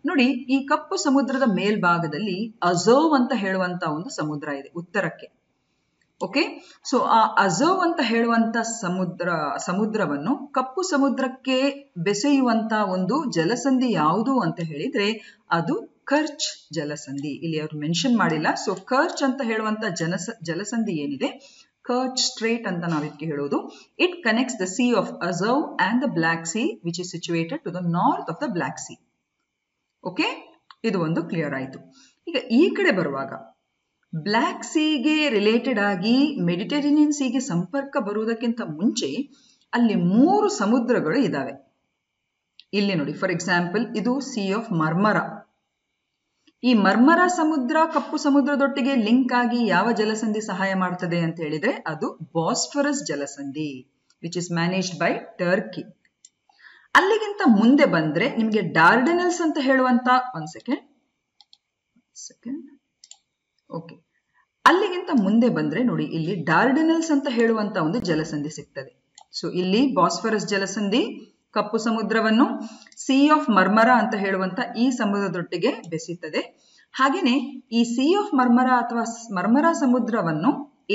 ನೋಡಿ, ಈ ಕಪ್ಪು ಸಮುದ್ರದ ಮೇಲ್ಭಾಗದಲ್ಲಿ ಅಜೋವ್ ಅಂತ ಹೇಳುವಂತ ಒಂದು ಸಮುದ್ರ ಇದೆ ಉತ್ತರಕ್ಕೆ. ಓಕೆ, ಸೊ ಆ ಅಜೋವ್ ಅಂತ ಹೇಳುವಂತ ಸಮುದ್ರವನ್ನು ಕಪ್ಪು ಸಮುದ್ರಕ್ಕೆ ಬೆಸೆಯುವಂತ ಒಂದು ಜಲಸಂಧಿ ಯಾವುದು ಅಂತ ಹೇಳಿದ್ರೆ ಅದು ಖರ್ಚ್ ಜಲಸಂಧಿ. ಇಲ್ಲಿ ಅವರು ಮೆನ್ಷನ್ ಮಾಡಿಲ್ಲ. ಸೊ ಖರ್ಚ್ ಅಂತ ಹೇಳುವಂತ ಜಲಸಂಧಿ ಏನಿದೆ, ಖರ್ಚ್ ಸ್ಟ್ರೇಟ್ ಅಂತ ನಾವು ಇದಕ್ಕೆ ಹೇಳೋದು. It connects the sea of Azov and the black sea which is situated to the north of the black sea. Okay, ಇದು ಒಂದು ಕ್ಲಿಯರ್ ಆಯ್ತು. ಈಗ ಈ ಕಡೆ ಬರುವಾಗ ಬ್ಲ್ಯಾಕ್ ಸೀಗೆ ರಿಲೇಟೆಡ್ ಆಗಿ ಮೆಡಿಟರೇನಿಯನ್ ಸೀಗೆ ಸಂಪರ್ಕ ಬರುವುದಕ್ಕಿಂತ ಮುಂಚೆ ಅಲ್ಲಿ 3 ಸಮುದ್ರಗಳು ಇದಾವೆ. ಇಲ್ಲಿ ನೋಡಿ, ಫಾರ್ ಎಕ್ಸಾಂಪಲ್ ಇದು ಸಿ ಆಫ್ ಮರ್ಮರಾ. ಈ ಮರ್ಮರಾ ಸಮುದ್ರ ಕಪ್ಪು ಸಮುದ್ರದೊಟ್ಟಿಗೆ ಲಿಂಕ್ ಆಗಿ ಯಾವ ಜಲಸಂಧಿ ಸಹಾಯ ಮಾಡ್ತದೆ ಅಂತ ಹೇಳಿದ್ರೆ ಅದು ಬಾಸ್ಫರಸ್ ಜಲಸಂಧಿ which is managed by Turkey. ಅಲ್ಲಿಗಿಂತ ಮುಂದೆ ಬಂದ್ರೆ ನಿಮಗೆ ಡಾರ್ಡನೆಲ್ಸ್ ಅಂತ ಹೇಳುವಂತ ಒಂದ್ ಸೆಕೆಂಡ್ ಓಕೆ, ಅಲ್ಲಿಗಿಂತ ಮುಂದೆ ಬಂದ್ರೆ ನೋಡಿ ಇಲ್ಲಿ ಡಾರ್ಡನೆಲ್ಸ್ ಅಂತ ಹೇಳುವಂತ ಒಂದು ಜಲಸಂಧಿ ಸಿಗ್ತದೆ. ಸೊ ಇಲ್ಲಿ ಬಾಸ್ಫರಸ್ ಜಲಸಂಧಿ ಕಪ್ಪು ಸಮುದ್ರವನ್ನು ಸಿ ಆಫ್ ಮರ್ಮರಾ ಅಂತ ಹೇಳುವಂತ ಈ ಸಮುದ್ರದೊಟ್ಟಿಗೆ ಬೆಸೀತದೆ. ಹಾಗೇನೆ ಈ ಸಿ ಆಫ್ ಮರ್ಮರಾ ಅಥವಾ ಮರ್ಮರಾ ಸಮುದ್ರವನ್ನು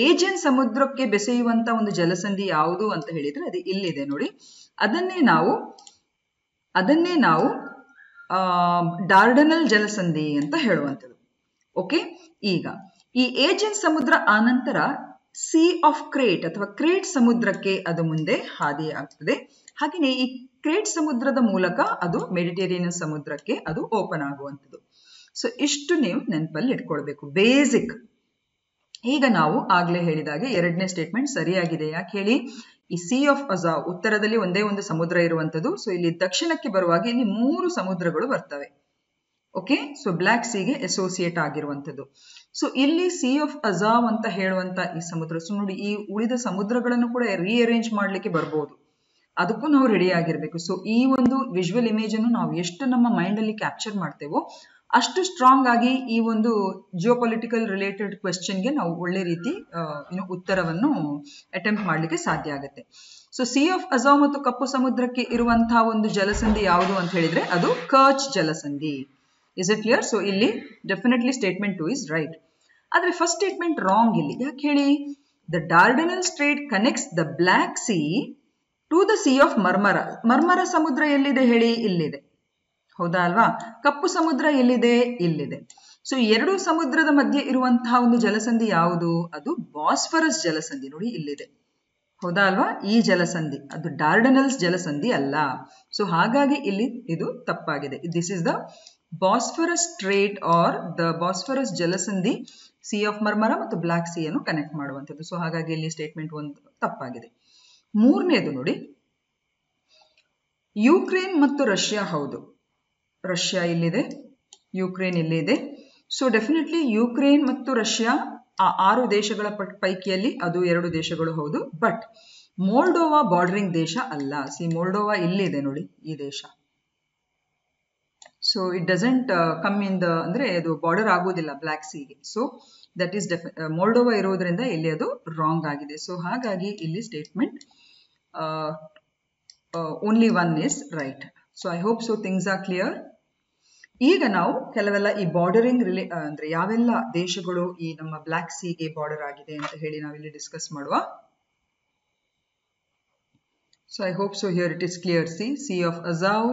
ಏಜಿಯನ್ ಸಮುದ್ರಕ್ಕೆ ಬೆಸೆಯುವಂತ ಒಂದು ಜಲಸಂಧಿ ಯಾವುದು ಅಂತ ಹೇಳಿದ್ರೆ ಅದು ಇಲ್ಲಿದೆ ನೋಡಿ. ಅದನ್ನೇ ನಾವು ಡಾರ್ಡನಲ್ ಜಲಸಂಧಿ ಅಂತ ಹೇಳುವಂಥದ್ದು. ಓಕೆ, ಈಗ ಈ ಏಜಿಯನ್ ಸಮುದ್ರ ಆನಂತರ ಸಿ ಆಫ್ ಕ್ರೇಟ್ ಅಥವಾ ಕ್ರೇಟ್ ಸಮುದ್ರಕ್ಕೆ ಅದು ಮುಂದೆ ಹಾದಿ ಆಗ್ತದೆ. ಹಾಗೆಯೇ ಈ ಕ್ರೇಟ್ ಸಮುದ್ರದ ಮೂಲಕ ಅದು ಮೆಡಿಟರೇನಿಯನ್ ಸಮುದ್ರಕ್ಕೆ ಅದು ಓಪನ್ ಆಗುವಂಥದ್ದು. ಸೊ ಇಷ್ಟು ನೀವು ನೆನಪಲ್ಲಿ ಇಟ್ಕೊಳ್ಬೇಕು, ಬೇಸಿಕ್. ಈಗ ನಾವು ಆಗ್ಲೇ ಹೇಳಿದಾಗೆ ಎರಡನೇ ಸ್ಟೇಟ್ಮೆಂಟ್ ಸರಿಯಾಗಿದೆ. ಯಾಕೆ ಹೇಳಿ, ಈ ಸಿ ಆಫ್ ಅಜಾವ್ ಉತ್ತರದಲ್ಲಿ ಒಂದೇ ಒಂದು ಸಮುದ್ರ ಇರುವಂಥದ್ದು. ಸೊ ಇಲ್ಲಿ ದಕ್ಷಿಣಕ್ಕೆ ಬರುವಾಗ ಇಲ್ಲಿ 3 ಸಮುದ್ರಗಳು ಬರ್ತವೆ. ಓಕೆ, ಸೊ ಬ್ಲ್ಯಾಕ್ ಸಿಗೆ ಅಸೋಸಿಯೇಟ್ ಆಗಿರುವಂಥದ್ದು. ಸೊ ಇಲ್ಲಿ ಸಿ ಆಫ್ ಅಜಾವ್ ಅಂತ ಹೇಳುವಂತ ಈ ಸಮುದ್ರ, ಸೊ ನೋಡಿ ಈ ಉಳಿದ ಸಮುದ್ರಗಳನ್ನು ಕೂಡ ರೀಅರೇಂಜ್ ಮಾಡ್ಲಿಕ್ಕೆ ಬರ್ಬೋದು, ಅದಕ್ಕೂ ನಾವು ರೆಡಿ ಆಗಿರ್ಬೇಕು. ಸೊ ಈ ಒಂದು ವಿಜುವಲ್ ಇಮೇಜ್ ಅನ್ನು ನಾವು ಎಷ್ಟು ನಮ್ಮ ಮೈಂಡ್ ಅಲ್ಲಿ ಕ್ಯಾಪ್ಚರ್ ಮಾಡ್ತೇವೋ ಅಷ್ಟು ಸ್ಟ್ರಾಂಗ್ ಆಗಿ ಈ ಒಂದು ಜಿಯೋಪೊಲಿಟಿಕಲ್ ರಿಲೇಟೆಡ್ ಕ್ವೆಶ್ಚನ್ಗೆ ನಾವು ಒಳ್ಳೆ ರೀತಿ ಉತ್ತರವನ್ನು ಅಟೆಂಪ್ಟ್ ಮಾಡ್ಲಿಕ್ಕೆ ಸಾಧ್ಯ ಆಗುತ್ತೆ. ಸೊ ಸಿ ಆಫ್ ಅಜಾವ್ ಮತ್ತು ಕಪ್ಪು ಸಮುದ್ರಕ್ಕೆ ಇರುವಂತಹ ಒಂದು ಜಲಸಂಧಿ ಯಾವುದು ಅಂತ ಹೇಳಿದ್ರೆ ಅದು ಕರ್ಚ್ ಜಲಸಂಧಿ. Is it clear? ಸೊ ಇಲ್ಲಿ ಡೆಫಿನೆಟ್ಲಿ ಸ್ಟೇಟ್ಮೆಂಟ್ 2 ಇಸ್ ರೈಟ್. ಆದ್ರೆ ಫಸ್ಟ್ ಸ್ಟೇಟ್ಮೆಂಟ್ ರಾಂಗ್ ಇಲ್ಲಿ. ಯಾಕೆ ಹೇಳಿ, the Dardanelle strait connects the black sea to the sea of Marmara. Marmara ಸಮುದ್ರ ಎಲ್ಲಿದೆ ಹೇಳಿ? ಇಲ್ಲಿದೆ, ಹೌದಾ ಅಲ್ವಾ? ಕಪ್ಪು ಸಮುದ್ರ ಎಲ್ಲಿದೆ? ಇಲ್ಲಿದೆ. ಸೊ ಎರಡು ಸಮುದ್ರದ ಮಧ್ಯೆ ಇರುವಂತಹ ಒಂದು ಜಲಸಂಧಿ ಯಾವುದು? ಅದು ಬಾಸ್ಫರಸ್ ಜಲಸಂಧಿ. ನೋಡಿ ಇಲ್ಲಿದೆ, ಹೌದಾ ಅಲ್ವಾ? ಈ ಜಲಸಂಧಿ ಅದು ಡಾರ್ಡನಲ್ಸ್ ಜಲಸಂಧಿ ಅಲ್ಲ. ಸೊ ಹಾಗಾಗಿ ಇಲ್ಲಿ ಇದು ತಪ್ಪಾಗಿದೆ. This is the Bosphorus strait or the Bosphorus ಜಲಸಂಧಿ ಸಿ ಆಫ್ ಮರ್ಮರ ಮತ್ತು ಬ್ಲಾಕ್ ಸಿ ಅನ್ನು ಕನೆಕ್ಟ್ ಮಾಡುವಂಥದ್ದು. ಸೊ ಹಾಗಾಗಿ ಇಲ್ಲಿ ಸ್ಟೇಟ್ಮೆಂಟ್ 1 ತಪ್ಪಾಗಿದೆ. ಮೂರನೇದು ನೋಡಿ, ಯುಕ್ರೇನ್ ಮತ್ತು ರಷ್ಯಾ. ಹೌದು, ರಷ್ಯಾ ಇಲ್ಲಿದೆ, ಯುಕ್ರೇನ್ ಇಲ್ಲಿದೆ. ಸೊ ಡೆಫಿನೆಟ್ಲಿ ಯುಕ್ರೇನ್ ಮತ್ತು ರಷ್ಯಾ ಆ 6 ದೇಶಗಳ ಪೈಕಿಯಲ್ಲಿ ಅದು 2 ದೇಶಗಳು ಹೌದು. ಬಟ್ ಮೋಲ್ಡೋವಾ ಬಾರ್ಡರಿಂಗ್ ದೇಶ ಅಲ್ಲ. ಮೋಲ್ಡೋವಾ ಇಲ್ಲಿದೆ ನೋಡಿ, ಈ ದೇಶ. So it doesn't come in the, ಅಂದ್ರೆ ಅದು ಬಾರ್ಡರ್ ಆಗುವುದಿಲ್ಲ ಬ್ಲಾಕ್ ಸಿಗೆ. ಸೊ ದಟ್ ಈಸ್ ಮೋಲ್ಡೋವಾ ಇರೋದ್ರಿಂದ ಇಲ್ಲಿ ಅದು ರಾಂಗ್ ಆಗಿದೆ. ಸೊ ಹಾಗಾಗಿ ಇಲ್ಲಿ statement only 1 is right. So I hope so things are clear. ಈಗ ನಾವು ಕೆಲವೆಲ್ಲ ಈ ಬಾರ್ಡರಿಂಗ್ ಅಂದ್ರೆ ಯಾವೆಲ್ಲ ದೇಶಗಳು ಈ ನಮ್ಮ ಬ್ಲಾಕ್ ಸಿಗೆ ಬಾರ್ಡರ್ ಆಗಿದೆ ಅಂತ ಹೇಳಿ ನಾವಿಲ್ಲಿ ಡಿಸ್ಕಸ್ ಮಾಡುವ. So I hope so here it is clear. Sea of Azov,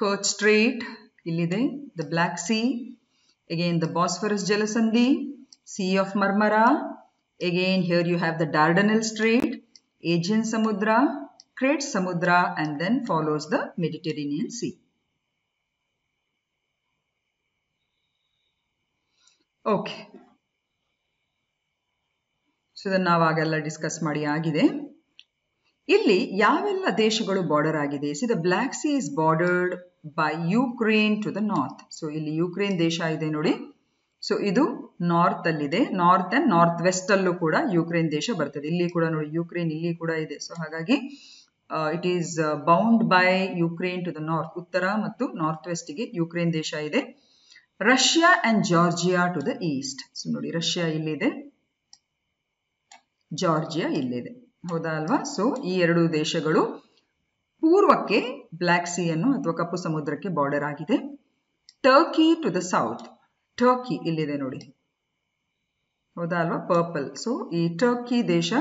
Kerch strait ಇಲ್ಲಿದೆ, the block sea, again the Bosphorus Jalasandhi, Sea of Marmara, again here you have the Dardanelles Strait, Aegean Samudra, Crete Samudra, and then follows the Mediterranean Sea. Okay, so then ನಾವಾಗೆಲ್ಲ discuss ಮಾಡಿ ಆಗಿದೆ. ಇಲ್ಲಿ ಯಾವೆಲ್ಲ ದೇಶಗಳು border ಆಗಿದೆ? The block sea is bordered by Ukraine to the north. So ಇಲ್ಲಿ Ukraine ದೇಶ ಇದೆ ನೋಡಿ. ಸೊ ಇದು ನಾರ್ತ್ ಅಲ್ಲಿದೆ, ನಾರ್ತ್ ಅಂಡ್ ನಾರ್ತ್ ವೆಸ್ಟ್ ಅಲ್ಲೂ ಕೂಡ ಯುಕ್ರೇನ್ ದೇಶ ಬರ್ತದೆ. ಇಲ್ಲಿ ಕೂಡ ನೋಡಿ ಯುಕ್ರೇನ್ ಇಲ್ಲಿ ಕೂಡ ಇದೆ. ಸೊ ಹಾಗಾಗಿ it is bound by Ukraine to the north. ಉತ್ತರ ಮತ್ತು ನಾರ್ತ್ ವೆಸ್ಟ್ಗೆ ಯುಕ್ರೇನ್ ದೇಶ ಇದೆ. Russia and Georgia to the east. So ನೋಡಿ ರಷ್ಯಾ ಇಲ್ಲಿದೆ, ಜಾರ್ಜಿಯಾ ಇಲ್ಲಿದೆ, ಹೌದಾ ಅಲ್ವಾ? ಸೊ ಈ 2 ದೇಶಗಳು ಪೂರ್ವಕ್ಕೆ ಬ್ಲಾಕ್ ಸಿ ಅನ್ನು ಅಥವಾ ಕಪ್ಪು ಸಮುದ್ರಕ್ಕೆ ಬಾರ್ಡರ್ ಆಗಿದೆ. Turkey to the south, Turkey ಇಲ್ಲಿದೆ ನೋಡಿ, ಹೌದಾ ಅಲ್ವಾ? ಪರ್ಪಲ್. ಸೊ ಈ ಟರ್ಕಿ ದೇಶ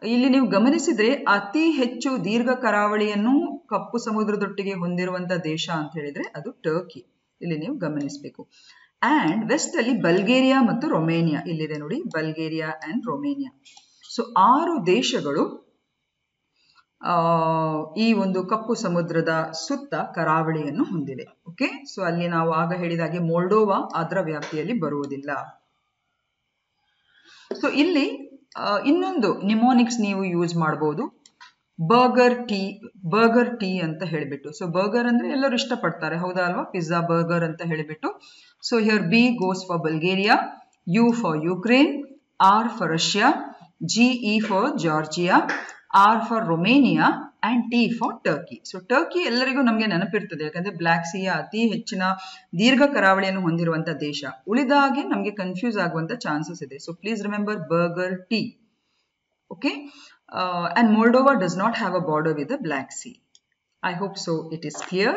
ಇಲ್ಲಿ ನೀವು ಗಮನಿಸಿದ್ರೆ ಅತಿ ಹೆಚ್ಚು ದೀರ್ಘ ಕರಾವಳಿಯನ್ನು ಕಪ್ಪು ಸಮುದ್ರದೊಟ್ಟಿಗೆ ಹೊಂದಿರುವಂತಹ ದೇಶ ಅಂತ ಹೇಳಿದ್ರೆ ಅದು ಟರ್ಕಿ. ಇಲ್ಲಿ ನೀವು ಗಮನಿಸಬೇಕು. ಅಂಡ್ ವೆಸ್ಟ್ ಅಲ್ಲಿ ಬಲ್ಗೇರಿಯಾ ಮತ್ತು ರೊಮೇನಿಯಾ ಇಲ್ಲಿದೆ ನೋಡಿ, ಬಲ್ಗೇರಿಯಾ ಅಂಡ್ ರೊಮೇನಿಯಾ. ಸೊ 6 ದೇಶಗಳು ಈ ಒಂದು ಕಪ್ಪು ಸಮುದ್ರದ ಸುತ್ತ ಕರಾವಳಿಯನ್ನು ಹೊಂದಿದೆ. ಓಕೆ, ಸೊ ಅಲ್ಲಿ ನಾವು ಆಗ ಹೇಳಿದಾಗೆ ಮೋಲ್ಡೋವಾ ಅದರ ವ್ಯಾಪ್ತಿಯಲ್ಲಿ ಬರುವುದಿಲ್ಲ. ಸೊ ಇಲ್ಲಿ ಇನ್ನೊಂದು ನಿಮೋನಿಕ್ಸ್ ನೀವು ಯೂಸ್ ಮಾಡಬಹುದು, ಬರ್ಗರ್ ಟೀ ಅಂತ ಹೇಳಿಬಿಟ್ಟು. ಸೊ ಬರ್ಗರ್ ಅಂದ್ರೆ ಎಲ್ಲರೂ ಇಷ್ಟಪಡ್ತಾರೆ, ಹೌದಾ ಅಲ್ವಾ? ಪಿಜ್ಜಾ ಬರ್ಗರ್ ಅಂತ ಹೇಳಿಬಿಟ್ಟು. So here B goes for Bulgaria, U for Ukraine, R for Russia, GE for Georgia, R for Romania and T for Turkey. So Turkey ಎಲ್ಲರಿಗೂ ನಮಗೆ ನೆನಪಿರ್ತದೆ, ಯಾಕಂದ್ರೆ ಬ್ಲಾಕ್ ಸಿಯ ಅತಿ ಹೆಚ್ಚಿನ ದೀರ್ಘ ಕರಾವಳಿಯನ್ನು ಹೊಂದಿರುವಂತ ದೇಶ. ಉಳಿದಾಗೆ ನಮಗೆ ಕನ್ಫ್ಯೂಸ್ ಆಗುವಂತ ಚಾನ್ಸಸ್ ಇದೆ. So please remember burger tea. Okay, and Moldova does not have a border with the Black Sea. I hope so it is clear.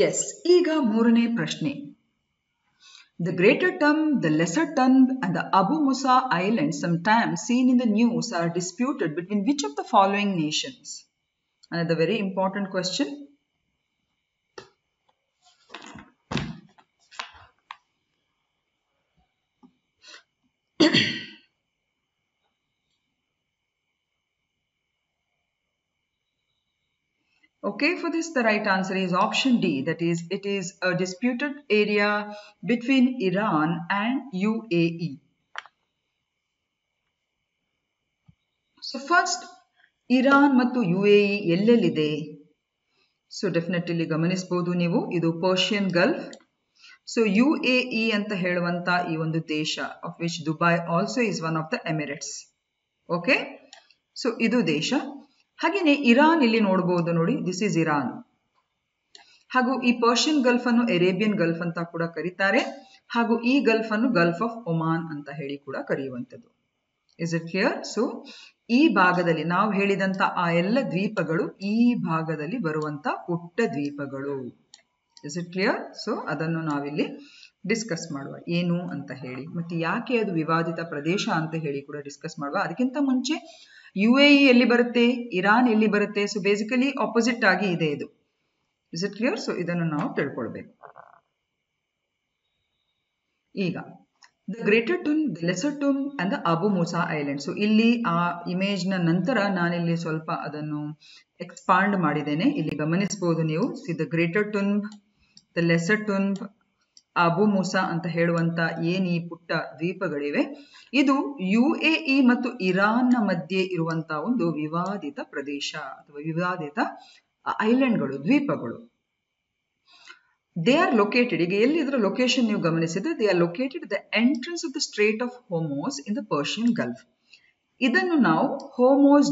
Yes, ಈಗ ಮೂರನೇ ಪ್ರಶ್ನೆ. The Greater Tum, the Lesser Tum and the Abu Musa Islands, sometimes seen in the news, are disputed between which of the following nations? Another very important question. Okay, for this the right answer is option D, that is it is a disputed area between Iran and UAE. So first, Iran ಮತ್ತು UAE ಎಲ್ಲೆಲ್ಲಿದೆ? So definitely ಗಮನಿಸಬಹುದು ನೀವು, ಇದು Persian Gulf. So UAE ಅಂತ ಹೇಳುವಂತ ಈ ಒಂದು ದೇಶ, of which Dubai also is one of the Emirates. Okay, so ಇದು ದೇಶ. ಹಾಗೇನೆ ಇರಾನ್ ಇಲ್ಲಿ ನೋಡಬಹುದು ನೋಡಿ, ದಿಸ್ ಇಸ್ ಇರಾನ್. ಹಾಗೂ ಈ ಪರ್ಷಿಯನ್ ಗಲ್ಫ್ ಅನ್ನು ಅರೇಬಿಯನ್ ಗಲ್ಫ್ ಅಂತ ಕೂಡ ಕರೀತಾರೆ. ಹಾಗೂ ಈ ಗಲ್ಫ್ ಅನ್ನು ಗಲ್ಫ್ ಆಫ್ ಒಮಾನ್ ಅಂತ ಹೇಳಿ ಕೂಡ ಕರೆಯುವಂಥದ್ದು. Is it clear? ಸೊ ಈ ಭಾಗದಲ್ಲಿ ನಾವು ಹೇಳಿದಂತ ಆ ಎಲ್ಲ ದ್ವೀಪಗಳು ಈ ಭಾಗದಲ್ಲಿ ಬರುವಂತ ಪುಟ್ಟ ದ್ವೀಪಗಳು. Is it clear? ಸೊ ಅದನ್ನು ನಾವಿಲ್ಲಿ ಡಿಸ್ಕಸ್ ಮಾಡುವ ಏನು ಅಂತ ಹೇಳಿ, ಮತ್ತೆ ಯಾಕೆ ಅದು ವಿವಾದಿತ ಪ್ರದೇಶ ಅಂತ ಹೇಳಿ ಕೂಡ ಡಿಸ್ಕಸ್ ಮಾಡುವ. ಅದಕ್ಕಿಂತ ಮುಂಚೆ UAE ಎಲ್ಲಿ ಬರುತ್ತೆ, ಇರಾನ್ ಎಲ್ಲಿ ಬರುತ್ತೆ? ಸೊ ಬೇಸಿಕಲಿ ಆಪೋಸಿಟ್ ಆಗಿ ಇದೆ ಇದು. Is it clear? ಸೊ ಇದನ್ನು ನಾವು ತಿಳ್ಕೊಳ್ಬೇಕು. ಈಗ the greater Tunb, the lesser Tunb and the Abu Musa island. So ಇಲ್ಲಿ ಆ ಇಮೇಜ್ ನ ನಂತರ ನಾನಿಲ್ಲಿ ಸ್ವಲ್ಪ ಅದನ್ನು ಎಕ್ಸ್ಪಾಂಡ್ ಮಾಡಿದ್ದೇನೆ. ಇಲ್ಲಿ ಗಮನಿಸಬಹುದು ನೀವು. See the greater Tunb, the lesser Tunb, Abu Musa ಅಂತ ಹೇಳುವಂತ ಏನ್ ಈ ಪುಟ್ಟ ದ್ವೀಪಗಳಿವೆ, ಇದು UAE ಮತ್ತು ಇರಾನ್ ನ ಮಧ್ಯೆ ಇರುವಂತಹ ಒಂದು ವಿವಾದಿತ ಪ್ರದೇಶ ಅಥವಾ ವಿವಾದಿತ ಐಲ್ಯಾಂಡ್ಗಳು, ದ್ವೀಪಗಳು. ದೇ ಆರ್ ಲೊಕೇಟೆಡ್, ಈಗ ಎಲ್ಲಿ ಇದರ ಲೊಕೇಶನ್ ನೀವು ಗಮನಿಸಿದ್ರೆ, they are located the entrance of the strait of Hormuz in the Persian gulf. ಇದನ್ನು ನಾವು ಹೋಮೋಸ್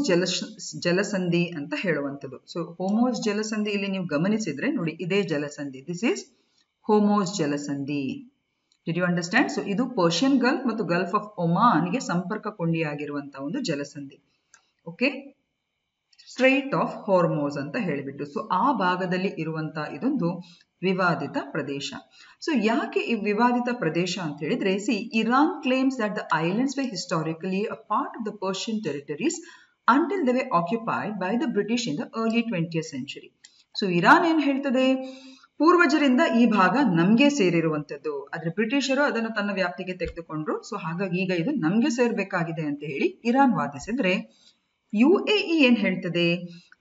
ಜಲಸಂಧಿ ಅಂತ ಹೇಳುವಂಥದ್ದು. ಸೊ ಹೋಮೋಸ್ ಜಲಸಂಧಿ ಇಲ್ಲಿ ನೀವು ಗಮನಿಸಿದ್ರೆ ನೋಡಿ, ಇದೇ ಜಲಸಂಧಿ. ದಿಸ್ ಈಸ್ ಹೋಮೋಸ್ ಜಲಸಂಧಿ. Did you understand? ಸೊ ಇದು ಪರ್ಷಿಯನ್ ಗಲ್ಫ್ ಮತ್ತು ಗಲ್ಫ್ ಆಫ್ ಒಮಾನ್ಗೆ ಸಂಪರ್ಕ ಕೊಂಡಿಯಾಗಿರುವಂತಹ ಒಂದು ಜಲಸಂಧಿ. ಓಕೆ, ಸ್ಟ್ರೈಟ್ ಆಫ್ ಹಾರ್ಮೋಸ್ ಅಂತ ಹೇಳಿಬಿಟ್ಟು. ಸೊ ಆ ಭಾಗದಲ್ಲಿ ಇರುವಂತಹ ಇದೊಂದು ವಿವಾದಿತ ಪ್ರದೇಶ. ಸೊ ಯಾಕೆ ಈ ವಿವಾದಿತ ಪ್ರದೇಶ ಅಂತ ಹೇಳಿದ್ರೆ, C Iran claims that the islands way historically a part of the Persian territories until they way occupied by the British in the early 20th century. So Iran ಏನ್ ಹೇಳ್ತದೆ, ಪೂರ್ವಜರಿಂದ ಈ ಭಾಗ ನಮ್ಗೆ ಸೇರಿರುವಂತದ್ದು, ಆದ್ರೆ ಬ್ರಿಟಿಷರು ಅದನ್ನು ತನ್ನ ವ್ಯಾಪ್ತಿಗೆ ತೆಗೆದುಕೊಂಡ್ರು. ಸೊ ಹಾಗಾಗಿ ಈಗ ಇದು ನಮ್ಗೆ ಸೇರ್ಬೇಕಾಗಿದೆ ಅಂತ ಹೇಳಿ ಇರಾನ್ ವಾದಿಸಿದ್ರೆ, UAE ಏನ್ ಹೇಳ್ತದೆ,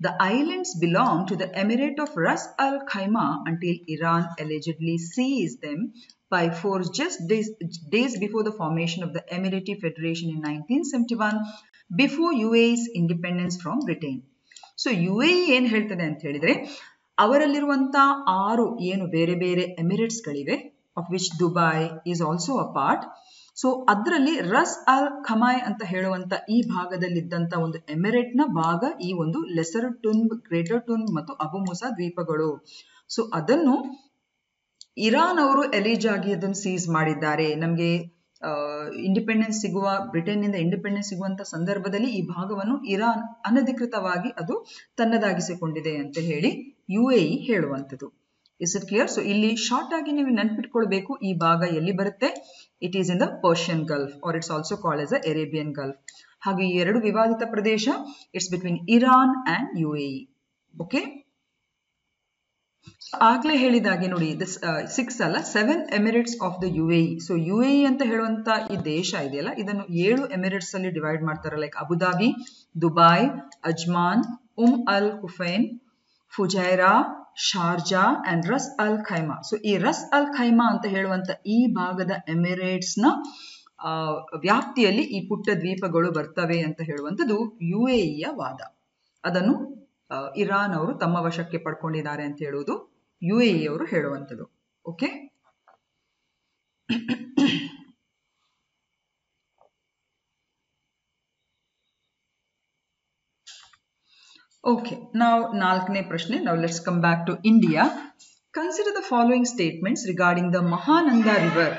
the islands belong to the Emirate of Ras Al Khaimah until Iran allegedly seized them by force just days before the formation of the Emirati Federation in 1971, before UAE's independence from Britain. So UAE ಏನ್ ಹೇಳ್ತದೆ ಅಂತ ಹೇಳಿದ್ರೆ, ಅವರಲ್ಲಿರುವಂತ 6 ಏನು ಬೇರೆ ಬೇರೆ Emirates ಗಳಿವೆ, of which Dubai is also a part. So ಅದರಲ್ಲಿ ರಸ್ ಅಲ್ ಖಮಾಯ್ ಅಂತ ಹೇಳುವಂತ ಈ ಭಾಗದಲ್ಲಿದ್ದಂತ ಒಂದು ಎಮಿರೇಟ್ ನ ಭಾಗ ಈ ಒಂದು ಲೆಸರ್ ಟುನ್, ಗ್ರೇಟರ್ ಟುನ್ ಮತ್ತು ಅಬು ಮೂಸಾ ದ್ವೀಪಗಳು. ಸೊ ಅದನ್ನು ಇರಾನ್ ಅವರು ಎಲಿಜ್ ಆಗಿ ಅದನ್ನು ಸೀಸ್ ಮಾಡಿದ್ದಾರೆ. ನಮ್ಗೆ ಇಂಡಿಪೆಂಡೆನ್ಸ್ ಸಿಗುವ, ಬ್ರಿಟನ್ ನಿಂದ ಇಂಡಿಪೆಂಡೆನ್ಸ್ ಸಿಗುವಂತ ಸಂದರ್ಭದಲ್ಲಿ ಈ ಭಾಗವನ್ನು ಇರಾನ್ ಅನಧಿಕೃತವಾಗಿ ಅದು ತನ್ನದಾಗಿಸಿಕೊಂಡಿದೆ ಅಂತ ಹೇಳಿ UAE ಹೇಳುವಂಥದ್ದು. Is it clear? ಸೊ ಇಲ್ಲಿ ಶಾರ್ಟ್ ಆಗಿ ನೀವು ನೆನ್ಪಿಟ್ಕೊಳ್ಬೇಕು, ಈ ಭಾಗ ಎಲ್ಲಿ ಬರುತ್ತೆ, it is in the Persian Gulf or it's also called as a Arabian Gulf. ಹಾಗೆ ಈ ಎರಡು ವಿವಾದಿತ ಪ್ರದೇಶ, it's between Iran and UAE. Okay, ಆಗ್ಲೇ ಹೇಳಿದಾಗೆ ನೋಡಿ, 6 ಅಲ್ಲ 7 Emirates of the UAE. So UAE ಅಂತ ಹೇಳುವಂತ ಈ ದೇಶ ಇದೆಯಲ್ಲ, ಇದನ್ನು 7 ಎಮಿರೇಟ್ಸ್ ಅಲ್ಲಿ ಡಿವೈಡ್ ಮಾಡ್ತಾರೆ. ಲೈಕ್ ಅಬುದಾಬಿ, ದುಬೈ, ಅಜ್ಮಾನ್, ಅಲ್ ಕುಫೈನ್, ಫುಜೈರಾ, ಶಾರ್ಜಾ ಅಂಡ್ ರಸ್ ಅಲ್ ಖೈಮಾ. ಸೊ ಈ ರಸ್ ಅಲ್ ಖೈಮಾ ಅಂತ ಹೇಳುವಂತ ಈ ಭಾಗದ ಎಮಿರೇಟ್ಸ್ ನ ವ್ಯಾಪ್ತಿಯಲ್ಲಿ ಈ ಪುಟ್ಟ ದ್ವೀಪಗಳು ಬರ್ತವೆ ಅಂತ ಹೇಳುವಂಥದ್ದು UAEಯ ವಾದ. ಅದನ್ನು ಇರಾನ್ ಅವರು ತಮ್ಮ ವಶಕ್ಕೆ ಪಡ್ಕೊಂಡಿದ್ದಾರೆ ಅಂತ ಹೇಳುವುದು UAE ಅವರು ಹೇಳುವಂಥದ್ದು. ಓಕೆ, okay, now ನಾಲ್ಕನೇ ಪ್ರಶ್ನೆ. Now let's come back to India. Consider the following statements regarding the Mahananda river.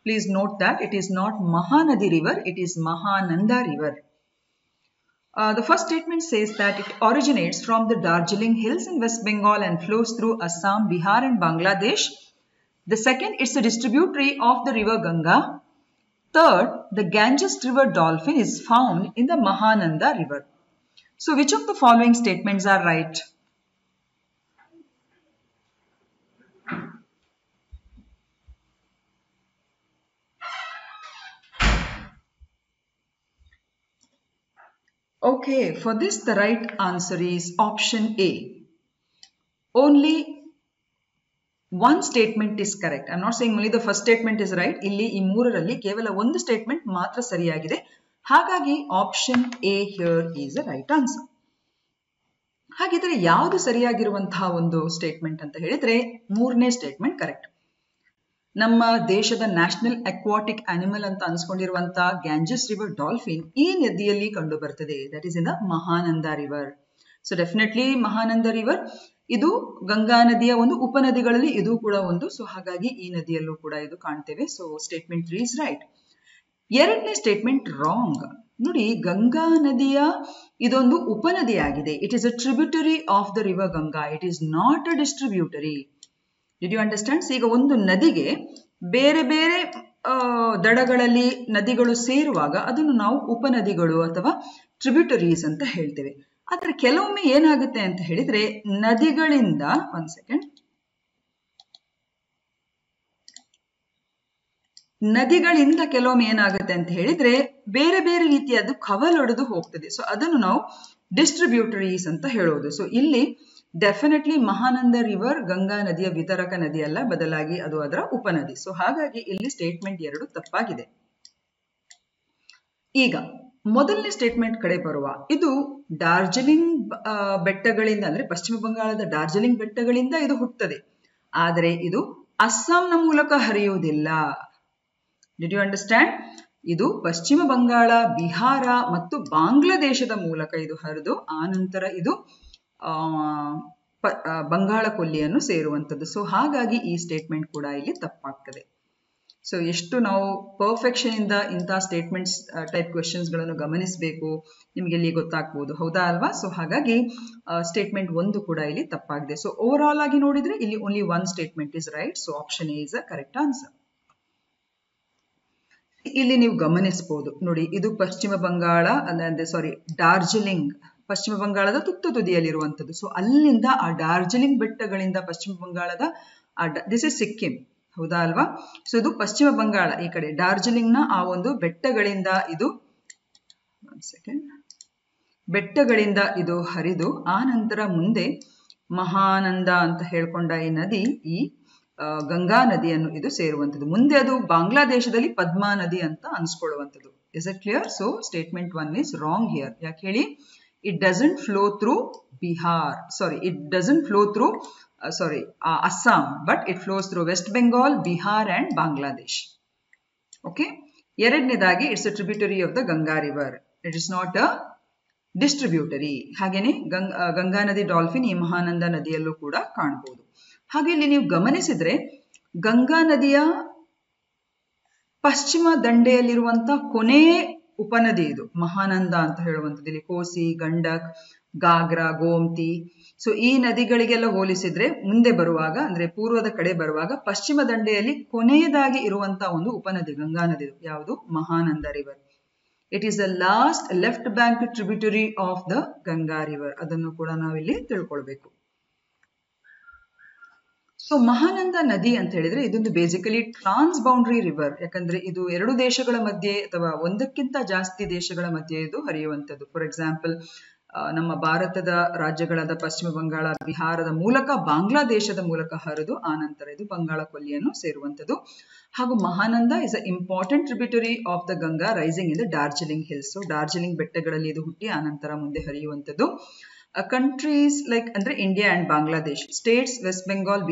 Please note that it is not Mahanadi river, it is Mahananda river. The first statement says that it originates from the Darjeeling hills in West Bengal and flows through Assam, Bihar and Bangladesh. The second, it's a distributary of the river Ganga. Third, the Ganges river dolphin is found in the Mahananda river. So which of the following statements are right? Okay, for this the right answer is option A. Only one statement is correct. I'm not saying only the first statement is right. ಇಲ್ಲಿ ಈ ಮೂರರಲ್ಲಿ ಕೇವಲ ಒಂದು statement ಮಾತ್ರ ಸರಿಯಾಗಿದೆ. ಹಾಗಾಗಿ option A here is the right answer. ಹಾಗಿದ್ರೆ ಯಾವುದು ಸರಿಯಾಗಿರುವಂತಹ ಒಂದು ಸ್ಟೇಟ್ಮೆಂಟ್ ಅಂತ ಹೇಳಿದ್ರೆ, ಮೂರನೇ ಸ್ಟೇಟ್ಮೆಂಟ್ ಕರೆಕ್ಟ್. ನಮ್ಮ ದೇಶದ ನ್ಯಾಷನಲ್ ಅಕ್ವಾಟಿಕ್ ಅನಿಮಲ್ ಅಂತ ಅನ್ಸ್ಕೊಂಡಿರುವಂತಹ ಗ್ಯಾಂಜಸ್ ರಿವರ್ ಡಾಲ್ಫಿನ್ ಈ ನದಿಯಲ್ಲಿ ಕಂಡು ಬರ್ತದೆ. That is in the Mahananda river. So definitely Mahananda river ಇದು ಗಂಗಾ ನದಿಯ ಒಂದು ಉಪನದಿಗಳಲ್ಲಿ ಇದು ಕೂಡ ಒಂದು. ಸೊ ಹಾಗಾಗಿ ಈ ನದಿಯಲ್ಲೂ ಕೂಡ ಇದು ಕಾಣ್ತೇವೆ. So statement 3 is right. ಎರಡನೇ ಸ್ಟೇಟ್ಮೆಂಟ್ ರಾಂಗ್. ನೋಡಿ, ಗಂಗಾ ನದಿಯ ಇದೊಂದು ಉಪನದಿ ಆಗಿದೆ. It is a tributary of the river Ganga. It is not a distributary. Did you understand? ಈಗ ಒಂದು ನದಿಗೆ ಬೇರೆ ಬೇರೆ ದಡಗಳಲ್ಲಿ ನದಿಗಳು ಸೇರುವಾಗ ಅದನ್ನು ನಾವು ಉಪನದಿಗಳು ಅಥವಾ ಟ್ರಿಬ್ಯೂಟರೀಸ್ ಅಂತ ಹೇಳ್ತೇವೆ. ಆದ್ರೆ ಕೆಲವೊಮ್ಮೆ ಏನಾಗುತ್ತೆ ಅಂತ ಹೇಳಿದ್ರೆ ನದಿಗಳಿಂದ ನದಿಗಳಿಂದ ಕೆಲವೊಮ್ಮೆ ಏನಾಗುತ್ತೆ ಅಂತ ಹೇಳಿದ್ರೆ ಬೇರೆ ಬೇರೆ ರೀತಿಯದ್ದು ಕವಲೊಡೆದು ಹೋಗ್ತದೆ. ಸೊ ಅದನ್ನು ನಾವು ಡಿಸ್ಟ್ರಿಬ್ಯೂಟರೀಸ್ ಅಂತ ಹೇಳೋದು. ಸೊ ಇಲ್ಲಿ ಡೆಫಿನೆಟ್ಲಿ ಮಹಾನಂದ ರಿವರ್ ಗಂಗಾ ನದಿಯ ವಿತರಕ ನದಿಯಲ್ಲ, ಬದಲಾಗಿ ಅದು ಅದರ ಉಪನದಿ. ಸೊ ಹಾಗಾಗಿ ಇಲ್ಲಿ ಸ್ಟೇಟ್ಮೆಂಟ್ 2 ತಪ್ಪಾಗಿದೆ. ಈಗ ಮೊದಲನೇ ಸ್ಟೇಟ್ಮೆಂಟ್ ಕಡೆ ಬರುವ, ಇದು ಡಾರ್ಜಿಲಿಂಗ್ ಬೆಟ್ಟಗಳಿಂದ ಅಂದ್ರೆ ಪಶ್ಚಿಮ ಬಂಗಾಳದ ಡಾರ್ಜಿಲಿಂಗ್ ಬೆಟ್ಟಗಳಿಂದ ಇದು ಹುಟ್ಟುತ್ತದೆ, ಆದರೆ ಇದು ಅಸ್ಸಾಂನ ಮೂಲಕ ಹರಿಯುವುದಿಲ್ಲ. Did you understand? ಇದು ಪಶ್ಚಿಮ ಬಂಗಾಳ, ಬಿಹಾರ ಮತ್ತು ಬಾಂಗ್ಲಾದೇಶದ ಮೂಲಕ ಇದು ಹರಿದು ಆನಂತರ ಇದು ಬಂಗಾಳ ಕೊಲ್ಲಿಯನ್ನು ಸೇರುವಂಥದ್ದು. ಸೊ ಹಾಗಾಗಿ ಈ ಸ್ಟೇಟ್ಮೆಂಟ್ ಕೂಡ ಇಲ್ಲಿ ತಪ್ಪಾಗ್ತದೆ. ಸೊ ಎಷ್ಟು ನಾವು ಪರ್ಫೆಕ್ಷನ್ ಇಂದ ಇಂತಹ ಸ್ಟೇಟ್ಮೆಂಟ್ಸ್ ಟೈಪ್ ಕ್ವೆಶನ್ಸ್ ಗಳನ್ನು ಗಮನಿಸಬೇಕು ನಿಮಗೆ ಇಲ್ಲಿ ಗೊತ್ತಾಗ್ಬೋದು, ಹೌದಾ ಅಲ್ವಾ? ಸೊ ಹಾಗಾಗಿ ಸ್ಟೇಟ್ಮೆಂಟ್ 1 ಕೂಡ ಇಲ್ಲಿ ತಪ್ಪಾಗಿದೆ. ಸೊ ಓವರ್ ಆಲ್ ಆಗಿ ನೋಡಿದ್ರೆ ಇಲ್ಲಿ only 1 statement is right. So option A is a correct answer. ಇಲ್ಲಿ ನೀವು ಗಮನಿಸಬಹುದು ನೋಡಿ, ಇದು ಪಶ್ಚಿಮ ಬಂಗಾಳ ಡಾರ್ಜಿಲಿಂಗ್ ಪಶ್ಚಿಮ ಬಂಗಾಳದ ತುದಿಯಲ್ಲಿರುವಂಥದ್ದು. ಸೊ ಅಲ್ಲಿಂದ ಆ ಡಾರ್ಜಿಲಿಂಗ್ ಬೆಟ್ಟಗಳಿಂದ ಪಶ್ಚಿಮ ಬಂಗಾಳದ ದಿಸ್ ಇಸ್ ಸಿಕ್ಕಿಂ, ಹೌದಾ ಅಲ್ವಾ? ಸೊ ಇದು ಪಶ್ಚಿಮ ಬಂಗಾಳ, ಈ ಕಡೆ ಡಾರ್ಜಿಲಿಂಗ್ ನ ಆ ಒಂದು ಬೆಟ್ಟಗಳಿಂದ ಇದು ಹರಿದು ಆ ನಂತರ ಮುಂದೆ ಮಹಾನಂದ ಅಂತ ಹೇಳ್ಕೊಂಡ ಈ ನದಿ ಈ ಗಂಗಾ ನದಿಯನ್ನು ಇದು ಸೇರುವಂಥದ್ದು. ಮುಂದೆ ಅದು ಬಾಂಗ್ಲಾದೇಶದಲ್ಲಿ ಪದ್ಮಾ ನದಿ ಅಂತ ಅನ್ಸ್ಕೊಳ್ಳುವಂಥದ್ದು. Is it clear? So statement 1 is wrong here. ಯಾಕೆ ಹೇಳಿ? It doesn't flow through Assam, but it flows through West Bengal, Bihar and Bangladesh. Okay. ಎರಡನೇದಾಗಿ it's a tributary of the Ganga river. It is not a distributary. ಹಾಗೇನೆ ಗಂಗಾ ನದಿ dolphin ಈ ಮಹಾನಂದ ನದಿಯಲ್ಲೂ ಕೂಡ ಕಾಣಬಹುದು. ಹಾಗೆ ಇಲ್ಲಿ ನೀವು ಗಮನಿಸಿದ್ರೆ ಗಂಗಾ ನದಿಯ ಪಶ್ಚಿಮ ದಂಡೆಯಲ್ಲಿರುವಂತಹ ಕೊನೆ ಉಪನದಿ ಇದು ಮಹಾನಂದ ಅಂತ ಹೇಳುವಂಥದ್ದು. ಇಲ್ಲಿ ಕೋಸಿ, ಗಂಡಕ್, ಗಾಗ್ರಾ, ಗೋಮತಿ. ಸೊ ಈ ನದಿಗಳಿಗೆಲ್ಲ ಹೋಲಿಸಿದ್ರೆ ಮುಂದೆ ಬರುವಾಗ ಅಂದ್ರೆ ಪೂರ್ವದ ಕಡೆ ಬರುವಾಗ ಪಶ್ಚಿಮ ದಂಡೆಯಲ್ಲಿ ಕೊನೆಯದಾಗಿ ಇರುವಂತಹ ಒಂದು ಉಪನದಿ ಗಂಗಾ ನದಿ ಯಾವುದು? Mahananda river. It is the last left bank tributary of the Ganga river. ಅದನ್ನು ಕೂಡ ನಾವಿಲ್ಲಿ ತಿಳ್ಕೊಳ್ಬೇಕು. ಸೊ ಮಹಾನಂದ ನದಿ ಅಂತ ಹೇಳಿದ್ರೆ ಇದೊಂದು ಬೇಸಿಕಲಿ ಟ್ರಾನ್ಸ್ ಬೌಂಡ್ರಿ ರಿವರ್. ಯಾಕಂದ್ರೆ ಇದು 2 ದೇಶಗಳ ಮಧ್ಯೆ ಅಥವಾ ಒಂದಕ್ಕಿಂತ ಜಾಸ್ತಿ ದೇಶಗಳ ಮಧ್ಯೆ ಇದು ಹರಿಯುವಂಥದ್ದು. ಫಾರ್ ಎಕ್ಸಾಂಪಲ್ ನಮ್ಮ ಭಾರತದ ರಾಜ್ಯಗಳಾದ ಪಶ್ಚಿಮ ಬಂಗಾಳ, ಬಿಹಾರದ ಮೂಲಕ ಬಾಂಗ್ಲಾದೇಶದ ಮೂಲಕ ಹರಿದು ಆನಂತರ ಇದು ಬಂಗಾಳ ಕೊಲ್ಲಿಯನ್ನು ಸೇರುವಂಥದ್ದು. ಹಾಗೂ Mahananda is a important tributary of the Ganga rising in the Darjeeling hills. So Darjeeling ಬೆಟ್ಟಗಳಲ್ಲಿ ಇದು ಹುಟ್ಟಿ ಆನಂತರ ಮುಂದೆ ಹರಿಯುವಂಥದ್ದು. ಕಂಟ್ರೀಸ್ ಲೈಕ್ ಅಂದ್ರೆ India and Bangladesh, states West Bengal,